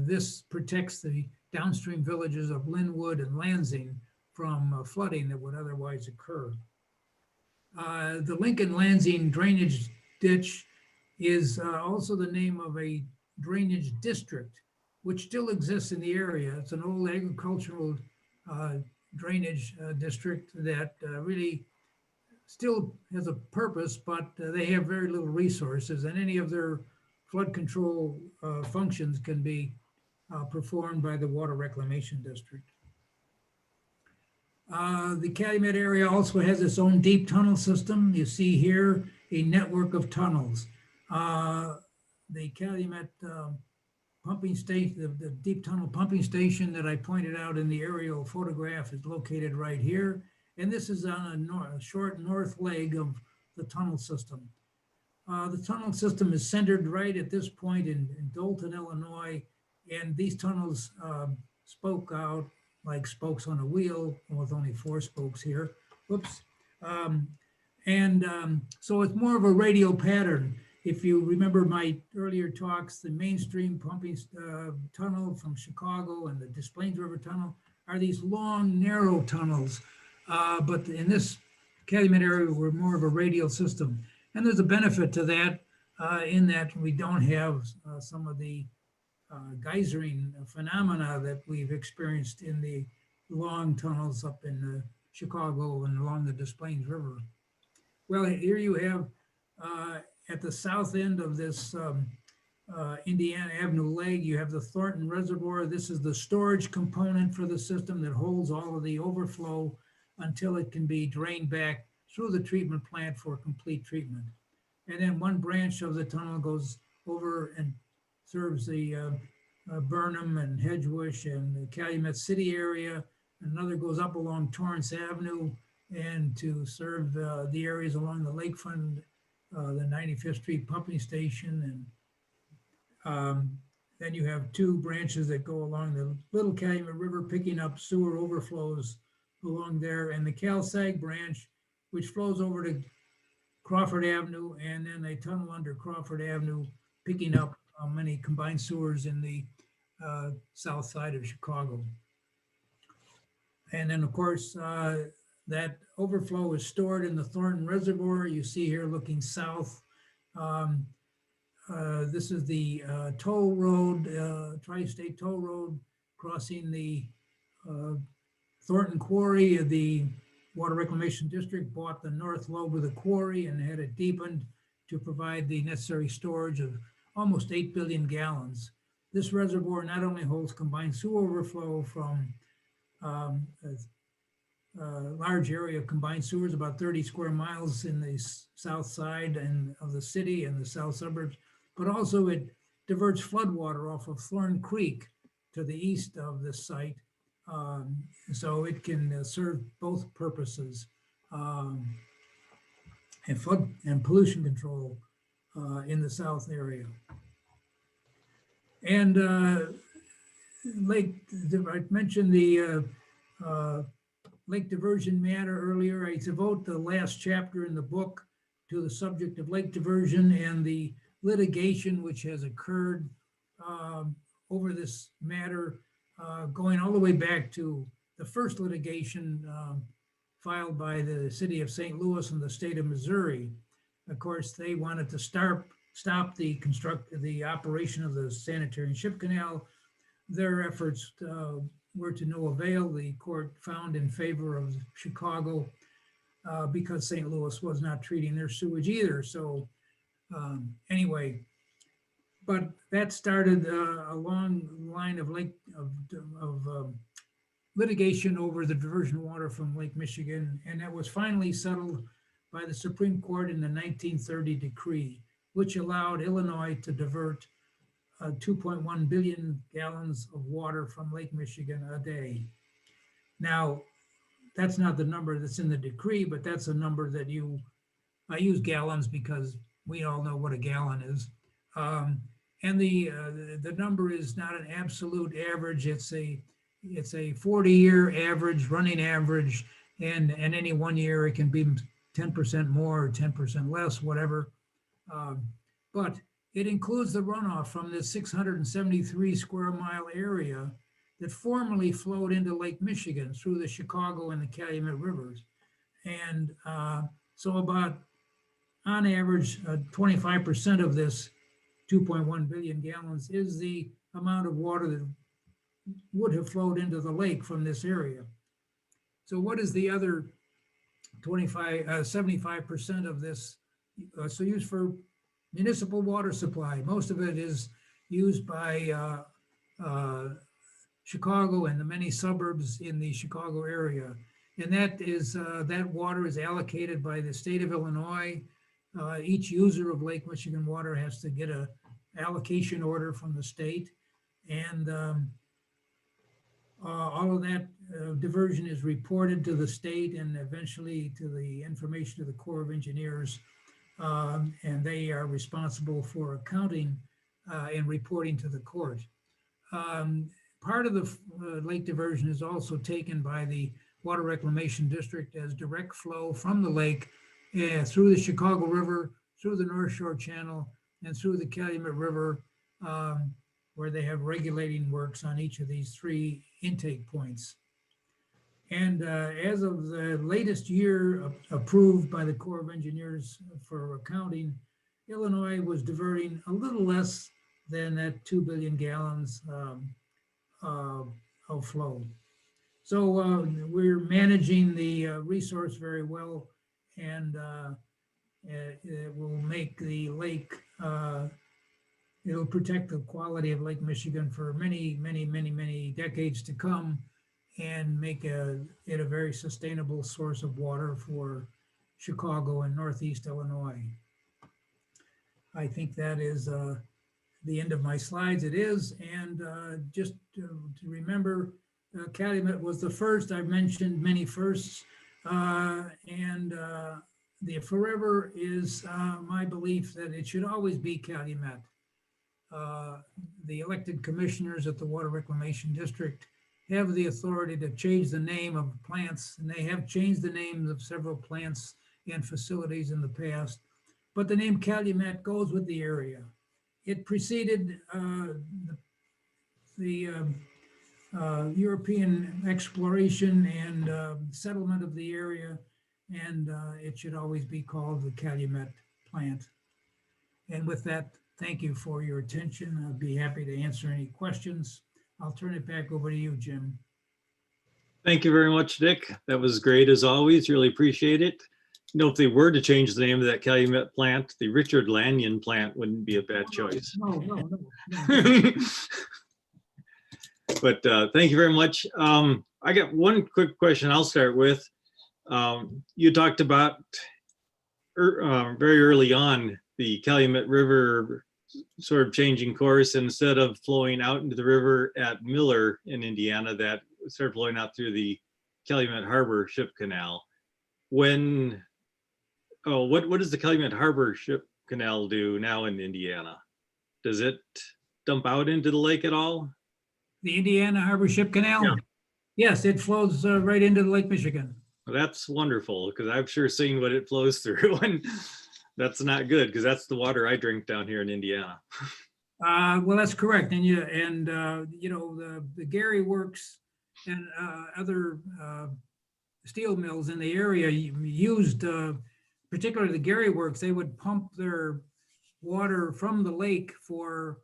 this protects the downstream villages of Linwood and Lansing from flooding that would otherwise occur. The Lincoln-Lansing drainage ditch is also the name of a drainage district, which still exists in the area. It's an old agricultural drainage district that really still has a purpose, but they have very little resources, and any of their flood control functions can be performed by the Water Reclamation District. The Calumet area also has its own deep tunnel system. You see here a network of tunnels. The Calumet pumping station, the deep tunnel pumping station that I pointed out in the aerial photograph is located right here. And this is on a short north leg of the tunnel system. The tunnel system is centered right at this point in Dolton, Illinois, and these tunnels spoke out like spokes on a wheel, with only 4 spokes here. Whoops. So it's more of a radial pattern. If you remember my earlier talks, the mainstream pumping tunnel from Chicago and the Des Plaines River tunnel are these long, narrow tunnels. But in this Calumet area, we're more of a radial system. And there's a benefit to that in that we don't have some of the geysering phenomena that we've experienced in the long tunnels up in Chicago and along the Des Plaines River. Well, here you have at the south end of this Indiana Avenue leg, you have the Thornton Reservoir. This is the storage component for the system that holds all of the overflow until it can be drained back through the treatment plant for complete treatment. And then one branch of the tunnel goes over and serves the Burnham and Hedgewish and the Calumet City area. Another goes up along Torrance Avenue and to serve the areas along the lakefront, the 95th Street pumping station. And then you have 2 branches that go along the Little Calumet River, picking up sewer overflows along there, and the Cal-Sag branch, which flows over to Crawford Avenue, and then they tunnel under Crawford Avenue, picking up many combined sewers in the south side of Chicago. And then, of course, that overflow is stored in the Thornton Reservoir. You see here looking south. This is the toll road, Tri-State Toll Road, crossing the Thornton Quarry. The Water Reclamation District bought the north lobe of the quarry and had it deepened to provide the necessary storage of almost 8 billion gallons. This reservoir not only holds combined sewer overflow from a large area of combined sewers, about 30 square miles in the south side and of the city and the south suburbs, but also it diverts floodwater off of Thorn Creek to the east of this site. So it can serve both purposes, and flood and pollution control in the south area. And I mentioned the lake diversion matter earlier. I devote the last chapter in the book to the subject of lake diversion and the litigation which has occurred over this matter, going all the way back to the first litigation filed by the city of St. Louis and the state of Missouri. Of course, they wanted to stop stop the operation of the Sanitary and Ship Canal. Their efforts were to no avail. The court found in favor of Chicago because St. Louis was not treating their sewage either. So anyway, but that started a long line of litigation over the diversion water from Lake Michigan, and that was finally settled by the Supreme Court in the 1930 decree, which allowed Illinois to divert 2.1 billion gallons of water from Lake Michigan a day. Now, that's not the number that's in the decree, but that's a number that I use gallons because we all know what a gallon is. And the number is not an absolute average. It's a 40-year average, running average, and any 1 year it can be 10% more or 10% less, whatever. But it includes the runoff from this 673 square mile area that formerly flowed into Lake Michigan through the Chicago and the Calumet rivers. And so about, on average, 25% of this 2.1 billion gallons is the amount of water that would have flowed into the lake from this area. So what is the other 75% of this? So used for municipal water supply. Most of it is used by Chicago and the many suburbs in the Chicago area. And that water is allocated by the state of Illinois. Each user of Lake Michigan water has to get an allocation order from the state. And all of that diversion is reported to the state and eventually to the information to the Corps of Engineers. And they are responsible for accounting and reporting to the court. Part of the lake diversion is also taken by the Water Reclamation District as direct flow from the lake through the Chicago River, through the North Shore Channel, and through the Calumet River, where they have regulating works on each of these three intake points. And as of the latest year approved by the Corps of Engineers for accounting, Illinois was diverting a little less than that 2 billion gallons of flow. So we're managing the resource very well, and it will make the lake, it'll protect the quality of Lake Michigan for many, many, many, many decades to come, and make it a very sustainable source of water for Chicago and Northeast Illinois. I think that is the end of my slides. It is, and just to remember, Calumet was the first. I've mentioned many firsts, and the forever is my belief that it should always be Calumet. The elected commissioners at the Water Reclamation District have the authority to change the name of plants, and they have changed the names of several plants and facilities in the past, but the name Calumet goes with the area. It preceded the European exploration and settlement of the area, and it should always be called the Calumet plant. And with that, thank you for your attention. I'd be happy to answer any questions. I'll turn it back over to you, Jim. Thank you very much, Dick. That was great as always. Really appreciate it. You know, if they were to change the name of that Calumet plant, the Richard Lanyon plant wouldn't be a bad choice. No. But thank you very much. I got one quick question I'll start with. You talked about very early on the Calumet River sort of changing course. Instead of flowing out into the river at Miller in Indiana, that started flowing out through the Calumet Harbor Ship Canal. What does the Calumet Harbor Ship Canal do now in Indiana? Does it dump out into the lake at all? The Indiana Harbor Ship Canal? Yeah. Yes, it flows right into the Lake Michigan. Well, that's wonderful, because I've sure seen what it flows through, and that's not good, because that's the water I drink down here in Indiana. Well, that's correct. And you know, the Gary Works and other steel mills in the area used, particularly the Gary Works, they would pump their water from the lake for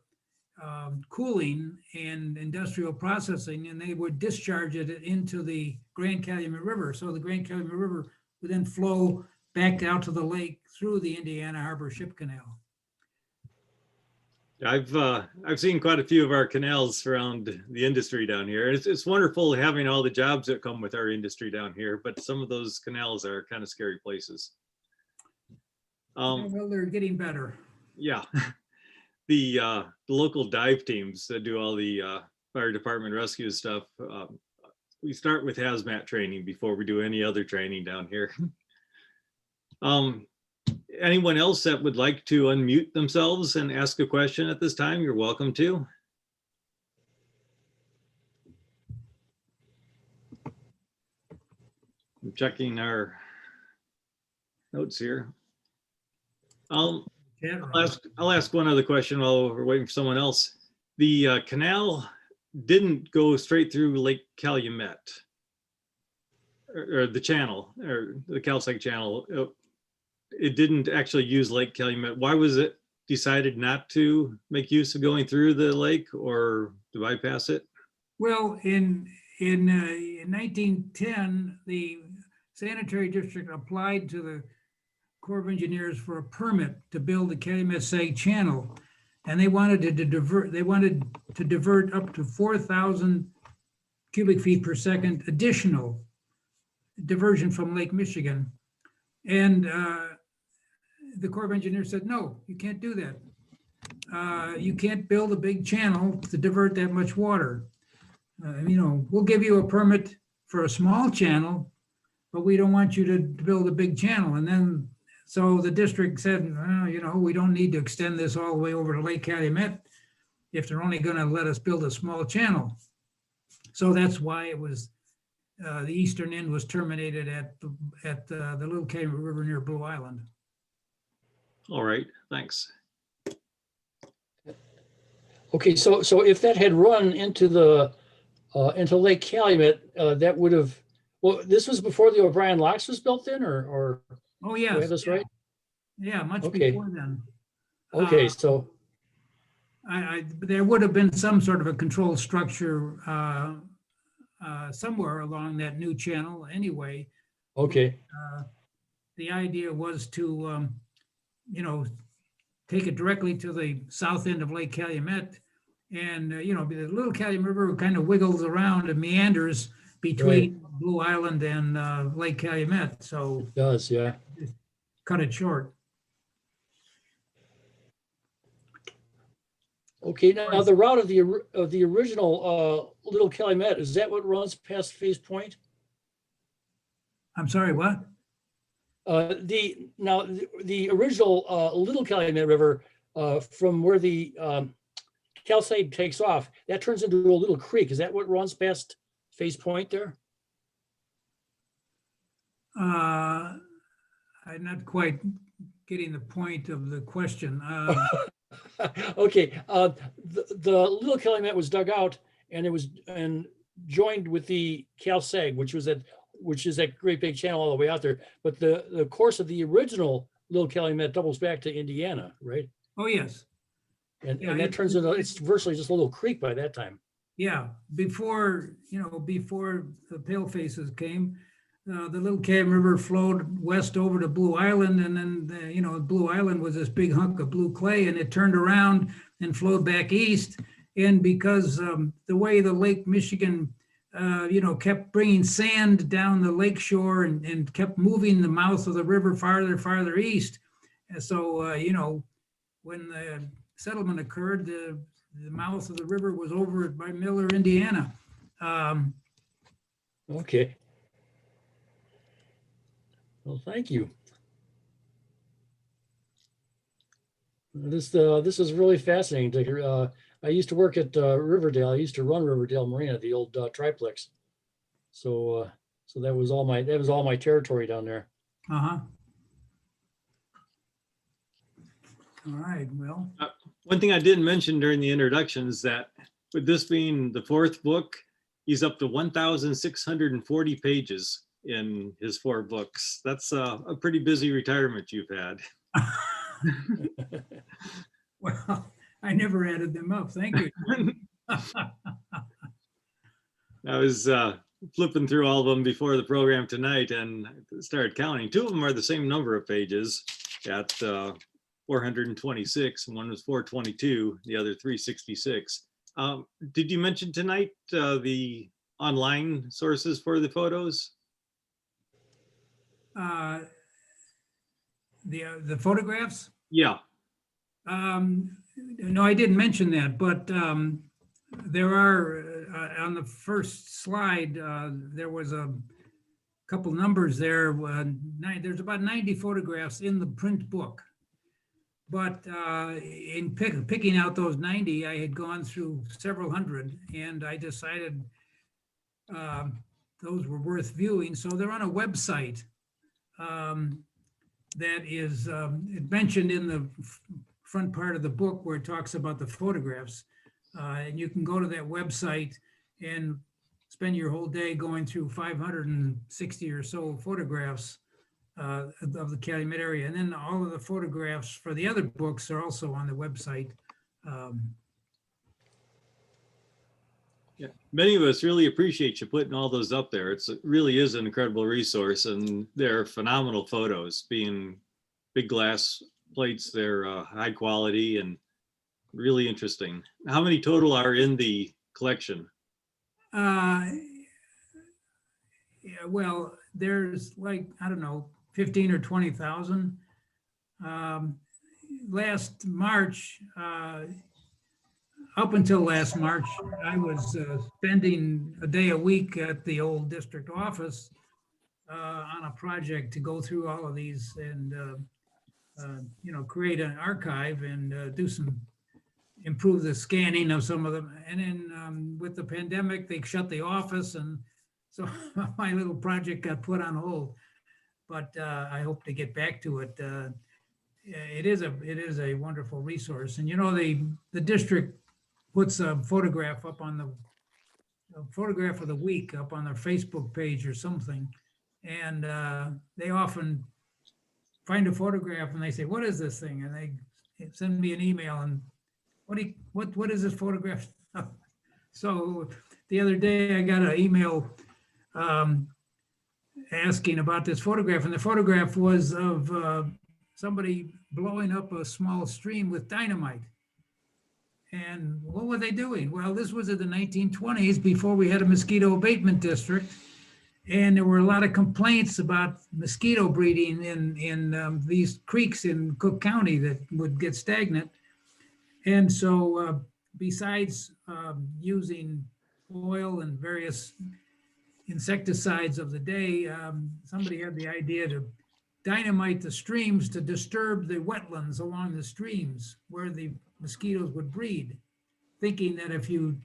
cooling and industrial processing, and they would discharge it into the Grand Calumet River. So the Grand Calumet River would then flow back out to the lake through the Indiana Harbor Ship Canal. I've seen quite a few of our canals around the industry down here. It's wonderful having all the jobs that come with our industry down here, but some of those canals are kind of scary places. Well, they're getting better. Yeah, the local dive teams that do all the fire department rescue stuff. We start with hazmat training before we do any other training down here. Anyone else that would like to unmute themselves and ask a question at this time, you're welcome to. I'm checking our notes here. I'll ask one other question while we're waiting for someone else. The canal didn't go straight through Lake Calumet, or the channel, or the Calsite Channel. It didn't actually use Lake Calumet. Why was it decided not to make use of going through the lake or to bypass it? Well, in 1910, the Sanitary District applied to the Corps of Engineers for a permit to build the Calumet Sag Channel, and they wanted to divert up to 4,000 cubic feet per second additional diversion from Lake Michigan, and the Corps of Engineers said, no, you can't do that. You can't build a big channel to divert that much water. We'll give you a permit for a small channel, but we don't want you to build a big channel. And then, so the district said, we don't need to extend this all the way over to Lake Calumet if they're only going to let us build a small channel. So that's why it was, the eastern end was terminated at the Little Calumet River near Blue Island. All right, thanks. Okay, so if that had run into Lake Calumet, that would have, well, this was before the OBrien Locks was built then, or Oh, yes. do I have this right? Yeah, much Okay. before then. Okay, so there would have been some sort of a control structure somewhere along that new channel anyway. okay, The idea was to, take it directly to the south end of Lake Calumet. And, the Little Calumet River kind of wiggles around and meanders between Blue Island and Lake Calumet. So it does, yeah. cut it short. Okay, now the route of the original Little Calumet, is that what runs past Phase Point? I'm sorry, what? The original Little Calumet River, from where the Calcite takes off, that turns into a little creek. Is that what runs past Phase Point there? I'm not quite getting the point of the question. Okay, the Little Calumet was dug out and it was joined with the Calsag, which is that great big channel all the way out there. But the course of the original Little Calumet doubles back to Indiana, right? Oh, yes. And Yeah, that turns into, it's virtually just a little creek by that time. Yeah, before the pale faces came, the Little Calumet River flowed west over to Blue Island, and then Blue Island was this big hunk of blue clay, and it turned around and flowed back east. And because the way the Lake Michigan, kept bringing sand down the lake shore and kept moving the mouth of the river farther east, and so when the settlement occurred, the mouth of the river was over by Miller, Indiana. Okay. Well, thank you. This is really fascinating to hear. I used to work at Riverdale. I used to run Riverdale Marina, the old triplex. So that was all my territory down there. Uh-huh. All right, well. One thing I didn't mention during the introduction is that with this being the fourth book, he's up to 1,640 pages in his 4 books. That's a pretty busy retirement you've had. Well, I never added them up. Thank you. I was flipping through all of them before the program tonight and started counting. Two of them are the same number of pages at 426, and one was 422, the other 366. Did you mention tonight the online sources for the photos? The photographs? Yeah. No, I didn't mention that, but there are, on the first slide, there was a couple numbers there. There's about 90 photographs in the print book. But in picking out those 90, I had gone through several hundred, and I decided those were worth viewing. So they're on a website that is mentioned in the front part of the book where it talks about the photographs. And you can go to that website and spend your whole day going through 560 or so photographs of the Calumet area. And then all of the photographs for the other books are also on the website. Yeah, many of us really appreciate you putting all those up there. It really is an incredible resource, and they're phenomenal photos, being big glass plates. They're high quality and really interesting. How many total are in the collection? Yeah, well, there's like, I don't know, 15 or 20,000. Last March, up until last March, I was spending a day a week at the old district office on a project to go through all of these and, create an archive and improve the scanning of some of them. And then with the pandemic, they shut the office, and so my little project got put on hold. But I hope to get back to it. It is a wonderful resource, and the district puts a photograph up on a photograph of the week up on their Facebook page or something, and they often find a photograph and they say, "What is this thing?" And they send me an email and, "What is this photograph?" So the other day I got an email asking about this photograph, and the photograph was of somebody blowing up a small stream with dynamite. And what were they doing? Well, this was in the 1920s, before we had a mosquito abatement district. And there were a lot of complaints about mosquito breeding in these creeks in Cook County that would get stagnant. And so besides using oil and various insecticides of the day, somebody had the idea to dynamite the streams to disturb the wetlands along the streams where the mosquitoes would breed, thinking that if you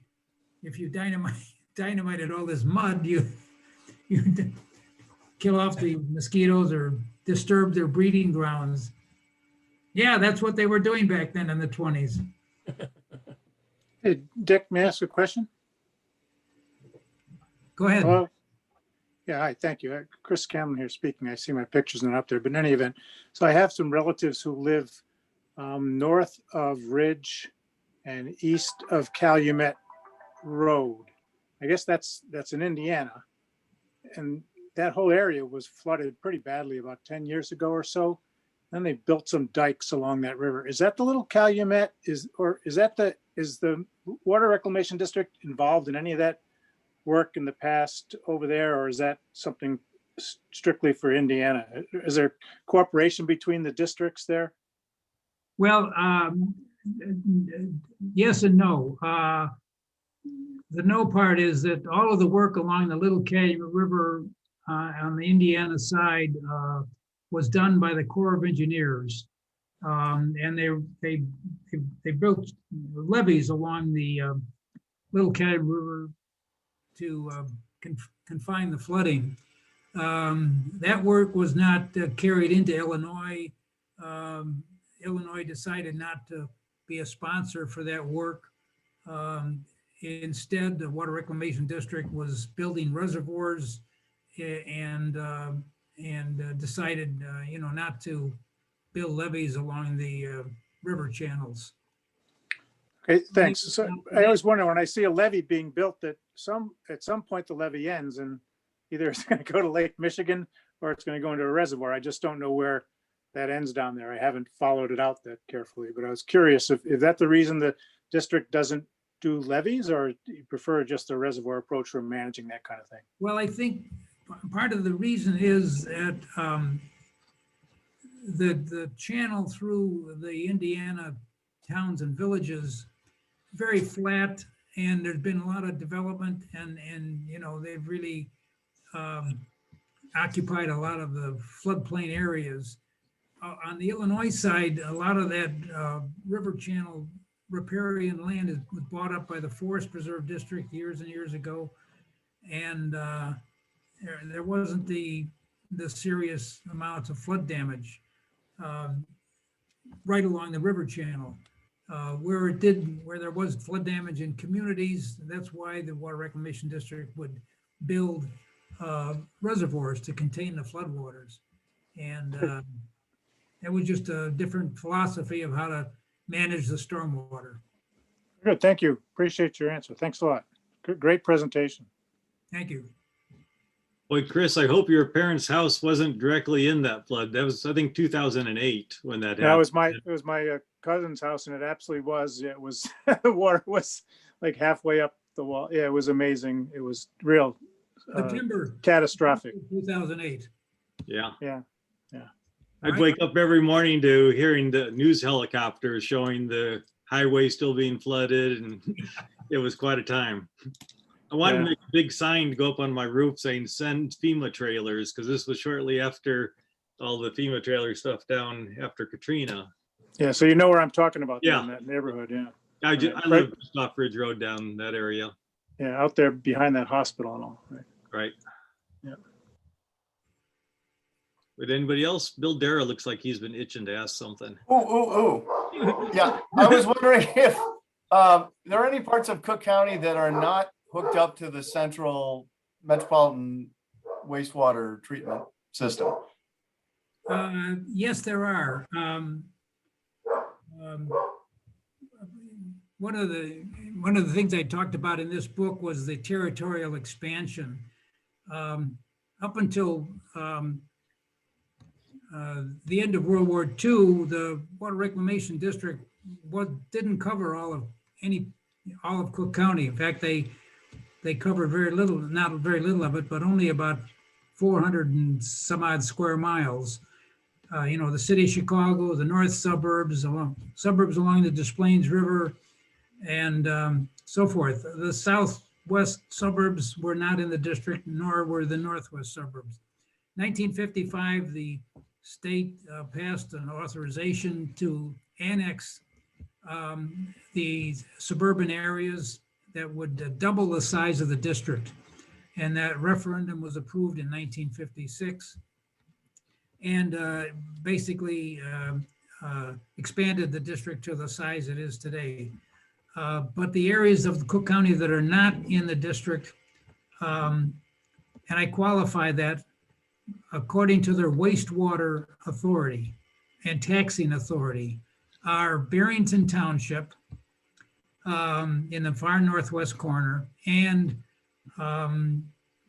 dynamited all this mud, you kill off the mosquitoes or disturb their breeding grounds. Yeah, that's what they were doing back then in the 20s. Hey, Dick, may I ask a question? Go ahead. Hello? Yeah, hi, thank you. Chris Cameron here speaking. I see my pictures not up there, but in any event, so I have some relatives who live north of Ridge and east of Calumet Road. I guess that's in Indiana. And that whole area was flooded pretty badly about 10 years ago or so. Then they built some dikes along that river. Is that the little Calumet? Is the Water Reclamation District involved in any of that work in the past over there, or is that something strictly for Indiana? Is there cooperation between the districts there? Well, yes and no. The no part is that all of the work along the Little Calumet River on the Indiana side was done by the Corps of Engineers, and they built levees along the Little Calumet River to confine the flooding. That work was not carried into Illinois. Illinois decided not to be a sponsor for that work. Instead, the Water Reclamation District was building reservoirs and decided, not to build levees along the river channels. Okay, thanks. So I always wonder when I see a levee being built that at some point the levee ends and either it's going to go to Lake Michigan or it's going to go into a reservoir. I just don't know where that ends down there. I haven't followed it out that carefully, but I was curious if that the reason the district doesn't do levees, or do you prefer just the reservoir approach for managing that kind of thing? Well, I think part of the reason is that the channel through the Indiana towns and villages, very flat, and there's been a lot of development, and they've really occupied a lot of the floodplain areas. On the Illinois side, a lot of that river channel riparian land was bought up by the Forest Preserve District years and years ago, and there wasn't the serious amounts of flood damage right along the river channel. Where there was flood damage in communities, that's why the Water Reclamation District would build reservoirs to contain the floodwaters. And it was just a different philosophy of how to manage the stormwater. Good, thank you. Appreciate your answer. Thanks a lot. Great presentation. Thank you. Boy, Chris, I hope your parents' house wasn't directly in that flood. That was, I think, 2008 when that happened. Yeah, it was my cousin's house, and it absolutely was. Yeah, it was the water was like halfway up the wall. Yeah, it was amazing. It was real September catastrophic. 2008. Yeah. Yeah. I'd wake up every morning to hearing the news helicopters showing the highway still being flooded, and it was quite a time. I wanted to make a big sign to go up on my roof saying send FEMA trailers, because this was shortly after all the FEMA trailer stuff down after Katrina. Yeah, so you know where I'm talking about. Yeah. In that neighborhood. Yeah. I Right. live just off Ridge Road down that area. Yeah, out there behind that hospital and all. Right. Right. Yeah. Would anybody else? Bill Dara looks like he's been itching to ask something. Yeah, I was wondering if there are any parts of Cook County that are not hooked up to the central metropolitan wastewater treatment system. Yes, there are. One of the things I talked about in this book was the territorial expansion. Up until the end of World War II, the Water Reclamation District didn't cover all of Cook County. In fact, they covered very little, not very little of it, but only about 400 and some odd square miles. The city of Chicago, the north suburbs along the Des Plaines River, and so forth. The southwest suburbs were not in the district, nor were the northwest suburbs. 1955, the state passed an authorization to annex the suburban areas that would double the size of the district. And that referendum was approved in 1956 and basically expanded the district to the size it is today. But the areas of Cook County that are not in the district, and I qualify that according to their wastewater authority and taxing authority, are Barrington Township in the far northwest corner, and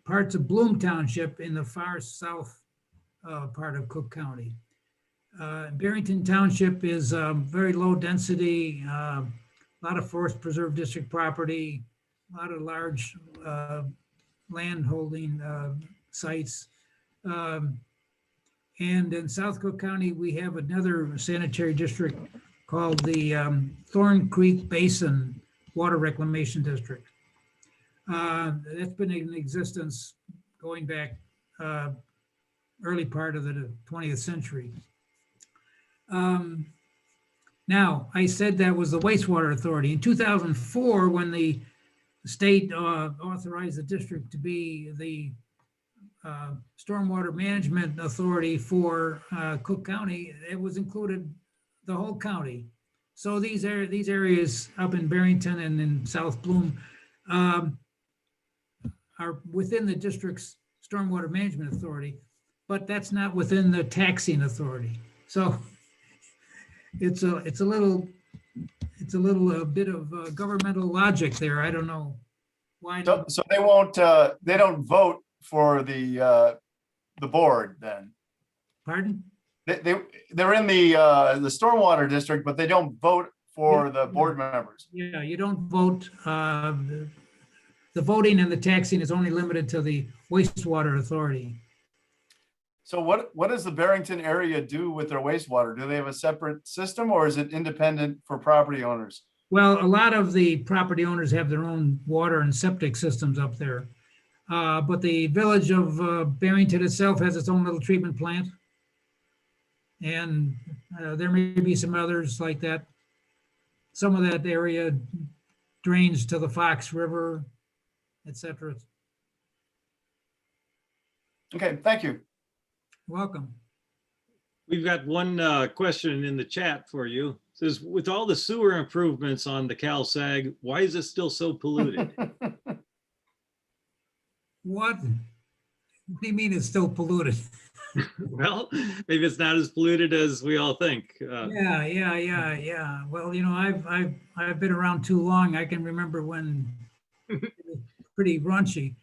parts of Bloom Township in the far south part of Cook County. Barrington Township is very low density, a lot of Forest Preserve District property, a lot of large land holding sites. And in South Cook County, we have another sanitary district called the Thorn Creek Basin Water Reclamation District. That's been in existence going back early part of the 20th century. Now, I said that was the wastewater authority. In 2004, when the state authorized the district to be the stormwater management authority for Cook County, it was included the whole county. So these areas up in Barrington and in South Bloom are within the district's stormwater management authority, but that's not within the taxing authority. So it's a little bit of governmental logic there. I don't know why. So they won't, they don't vote for the board then? Pardon? They're in the stormwater district, but they don't vote for the board members. Yeah, you don't vote. The voting and the taxing is only limited to the wastewater authority. So what does the Barrington area do with their wastewater? Do they have a separate system, or is it independent for property owners? Well, a lot of the property owners have their own water and septic systems up there. But the village of Barrington itself has its own little treatment plant. And there may be some others like that. Some of that area drains to the Fox River, et cetera. Okay, thank you. Welcome. We've got one question in the chat for you. It says, with all the sewer improvements on the Cal Sag, why is it still so polluted? What do you mean it's still polluted? Well, maybe it's not as polluted as we all think. Yeah. Well, you know, I've been around too long. I can remember when it was pretty raunchy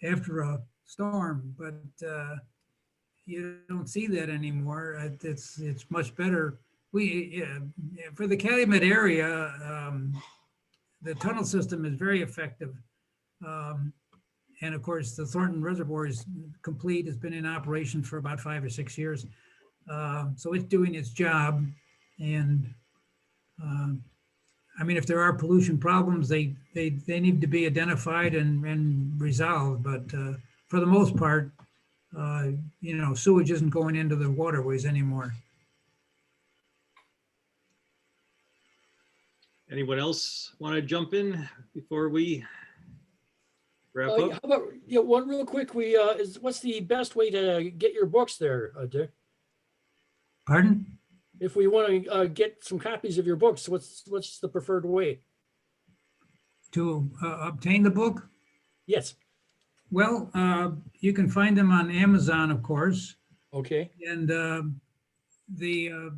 after a storm, but you don't see that anymore. It's much better. For the Calumet area, the tunnel system is very effective. And of course, the Thornton Reservoir is complete. It's been in operation for about 5 or 6 years. So it's doing its job. And I mean, if there are pollution problems, they need to be identified and resolved. But for the most part, you know, sewage isn't going into the waterways anymore. Anyone else want to jump in before we wrap How up? about, one real quick, what's the best way to get your books there, Dick? Pardon? If we want to get some copies of your books, what's the preferred way? To obtain the book? Yes. Well, you can find them on Amazon, of course. Okay. And the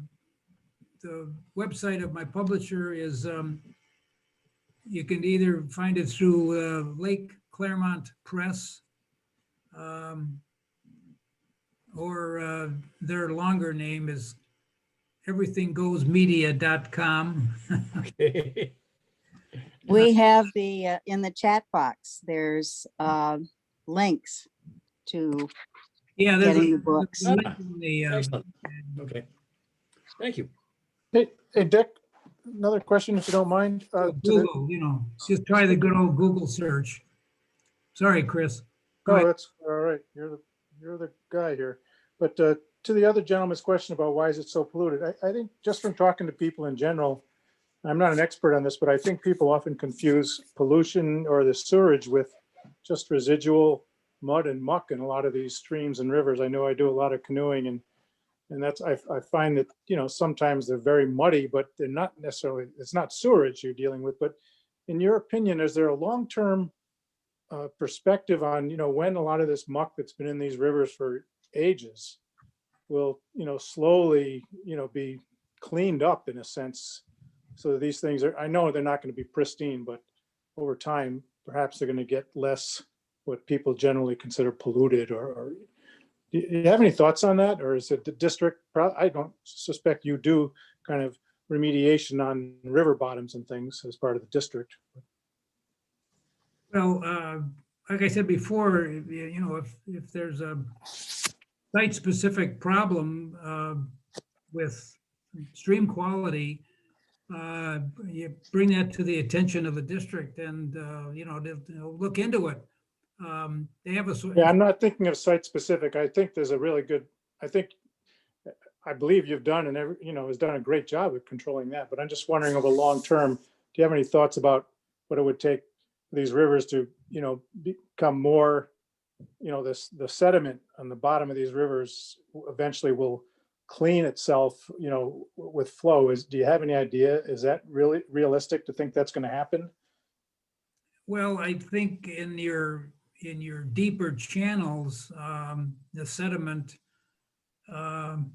website of my publisher is, you can either find it through Lake Claremont Press, or their longer name is everythinggoesmedia.com. Okay. We have the, in the chat box, there's links to Yeah, there's getting a the books. link in the, Excellent. Okay. Thank you. Hey, Dick, another question if you don't mind. Google, you know, just try the good old Google search. Sorry, Chris. Go No, ahead. that's all right. You're the guy here. But to the other gentleman's question about why is it so polluted, I think just from talking to people in general, I'm not an expert on this, but I think people often confuse pollution or the sewerage with just residual mud and muck in a lot of these streams and rivers. I know I do a lot of canoeing, and that's, I find that, you know, sometimes they're very muddy, but they're not necessarily, it's not sewerage you're dealing with. But in your opinion, is there a long-term perspective on, you know, when a lot of this muck that's been in these rivers for ages will, you know, slowly, you know, be cleaned up in a sense? So these things are, I know they're not going to be pristine, but over time, perhaps they're going to get less what people generally consider polluted. Or do you have any thoughts on that? Or is it the district? I don't suspect you do kind of remediation on river bottoms and things as part of the district. Well, like I said before, you know, if there's a site-specific problem with stream quality, you bring that to the attention of the district, and you know, they'll look into it. They have a Yeah, I'm not thinking of site-specific. I think there's a really good, I believe you've done and you know, has done a great job of controlling that. But I'm just wondering over long-term, do you have any thoughts about what it would take for these rivers to, you know, become more, you know, the sediment on the bottom of these rivers eventually will clean itself, you know, with flow? Do you have any idea? Is that really realistic to think that's going to happen? Well, I think in your deeper channels, the sediment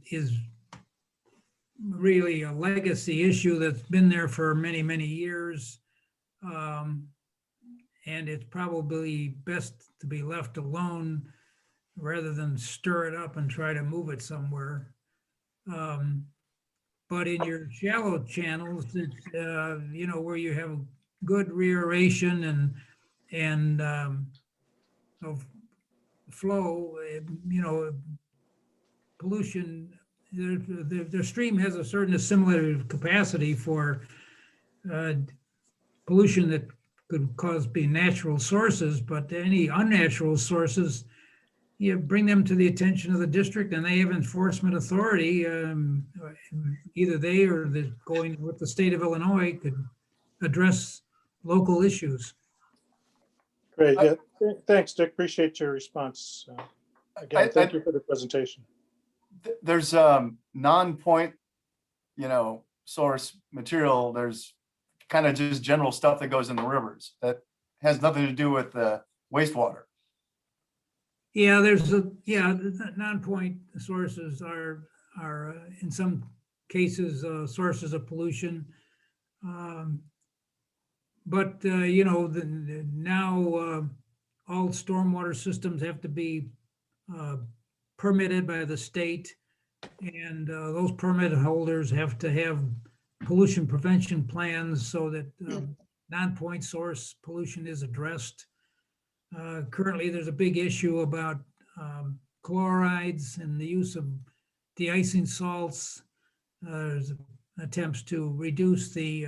is really a legacy issue that's been there for many, many years. And it's probably best to be left alone rather than stir it up and try to move it somewhere. But in your shallow channels, it's, you know, where you have good reaeration and of flow, you know, pollution, the stream has a certain assimilative capacity for pollution that could cause be natural sources, but any unnatural sources, you bring them to the attention of the district and they have enforcement authority. Either they or the going with the state of Illinois could address local issues. Great. Yeah. Thanks, Dick. Appreciate your response. Again, thank you for the presentation. There's non-point, you know, source material. There's kind of just general stuff that goes in the rivers that has nothing to do with the wastewater. Yeah, there's a, yeah, the non-point sources are in some cases sources of pollution. But you know, now all stormwater systems have to be permitted by the state, and those permit holders have to have pollution prevention plans so that non-point source pollution is addressed. Currently, there's a big issue about chlorides and the use of de-icing salts. There's attempts to reduce the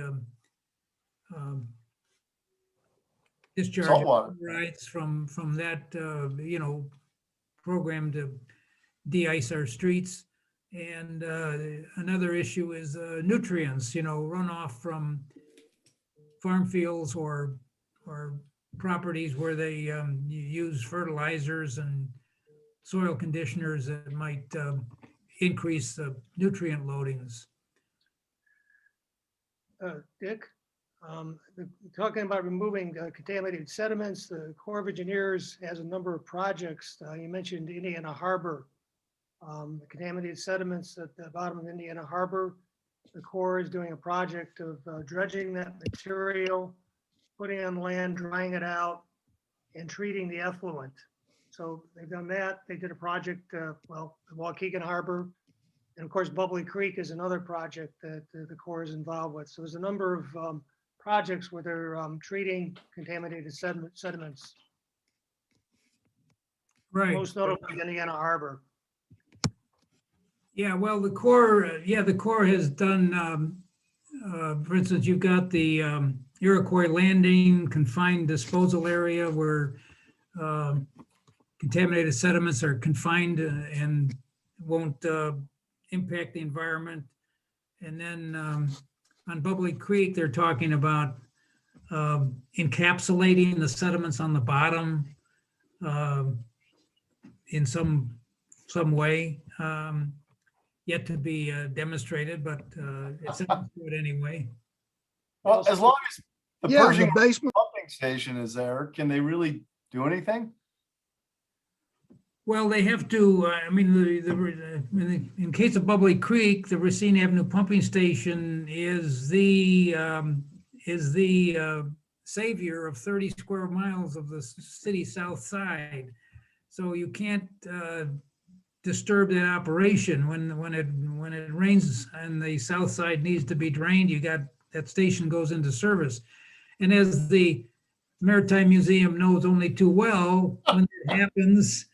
discharge of Saltwater. chlorides from that, you know, program to de-ice our streets. And another issue is nutrients, you know, runoff from farm fields or properties where they use fertilizers and soil conditioners that might increase the nutrient loadings. Dick, talking about removing contaminated sediments, the Corps of Engineers has a number of projects. You mentioned Indiana Harbor, the contaminated sediments at the bottom of Indiana Harbor. The Corps is doing a project of dredging that material, putting it on land, drying it out, and treating the effluent. So they've done that. They did a project, well, in Waukegan Harbor. And of course, Bubbly Creek is another project that the Corps is involved with. So there's a number of projects where they're treating contaminated sediments, Right. most notably Indiana Harbor. Yeah, well, the Corps has done, for instance, you've got the Iroquois Landing confined disposal area where contaminated sediments are confined and won't impact the environment. And then on Bubbly Creek, they're talking about encapsulating the sediments on the bottom in some way. Yet to be demonstrated, but it's good anyway. Well, as long as the Yeah, Pershing the basement. pumping station is there, can they really do anything? Well, they have to, I mean, in case of Bubbly Creek, the Racine Avenue pumping station is the savior of 30 square miles of the city's south side. So you can't disturb that operation when it rains and the south side needs to be drained. You got that station goes into service, and as the Maritime Museum knows only too well, when it happens,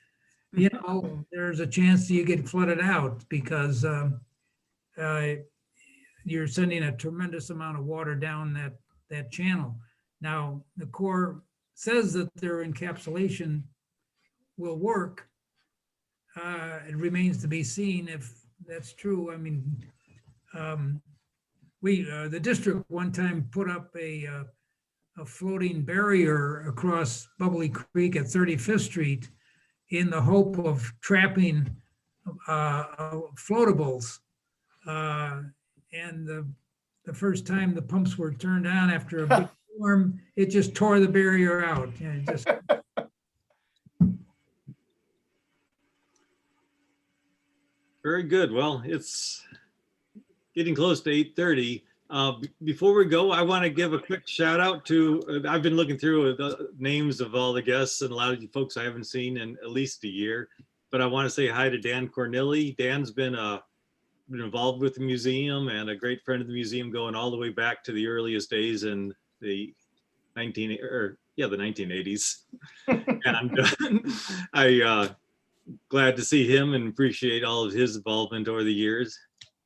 you know, there's a chance that you get flooded out because you're sending a tremendous amount of water down that channel. Now, the Corps says that their encapsulation will work. It remains to be seen if that's true. I mean, the district one time put up a floating barrier across Bubbly Creek at 35th Street in the hope of trapping floatables. And the first time the pumps were turned on after a big storm, it just tore the barrier out. You know, just Very good. Well, it's getting close to 8:30. Before we go, I want to give a quick shout out to, I've been looking through the names of all the guests and a lot of you folks I haven't seen in at least a year, but I want to say hi to Dan Corneli. Dan's been involved with the museum and a great friend of the museum going all the way back to the earliest days in the 1980s. And glad to see him and appreciate all of his involvement over the years,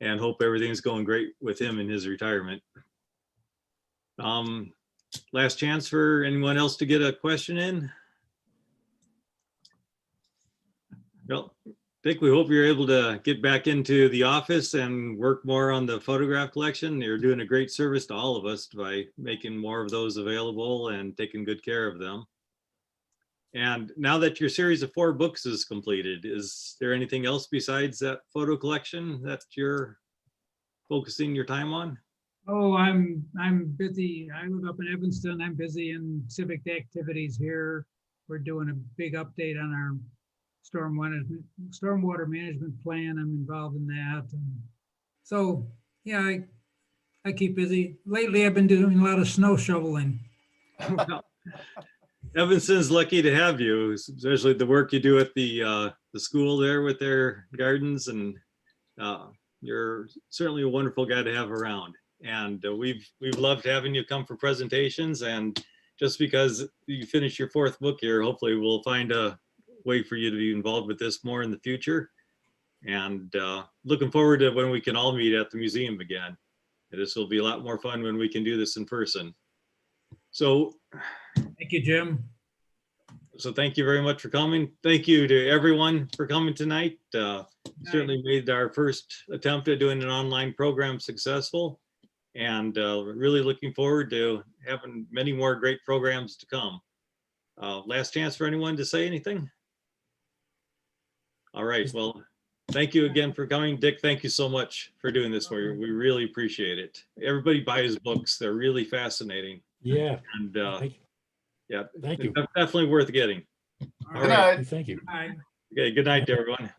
and hope everything's going great with him in his retirement. Last chance for anyone else to get a question in. Well, Dick, we hope you're able to get back into the office and work more on the photograph collection. You're doing a great service to all of us by making more of those available and taking good care of them. And now that your series of 4 books is completed, is there anything else besides that photo collection that you're focusing your time on? Oh, I'm busy. I live up in Evanston. I'm busy in civic activities here. We're doing a big update on our stormwater management plan. I'm involved in that. And so, yeah, I keep busy. Lately, I've been doing a lot of snow shoveling. Evanston's lucky to have you, especially the work you do at the school there with their gardens, and you're certainly a wonderful guy to have around. And we've loved having you come for presentations, and just because you finish your 4th book here, hopefully we'll find a way for you to be involved with this more in the future. And looking forward to when we can all meet at the museum again. This will be a lot more fun when we can do this in person. So Thank you, Jim. So thank you very much for coming. Thank you to everyone for coming tonight. Certainly made our first attempt at doing an online program successful, and really looking forward to having many more great programs to come. Last chance for anyone to say anything? All right, well, thank you again for coming. Dick, thank you so much for doing this for you. We really appreciate it. Everybody buy his books. They're really fascinating. Yeah. And Thank yeah, Thank you. definitely worth getting. All Good right. night. Thank you. Bye. Okay, good night to everyone.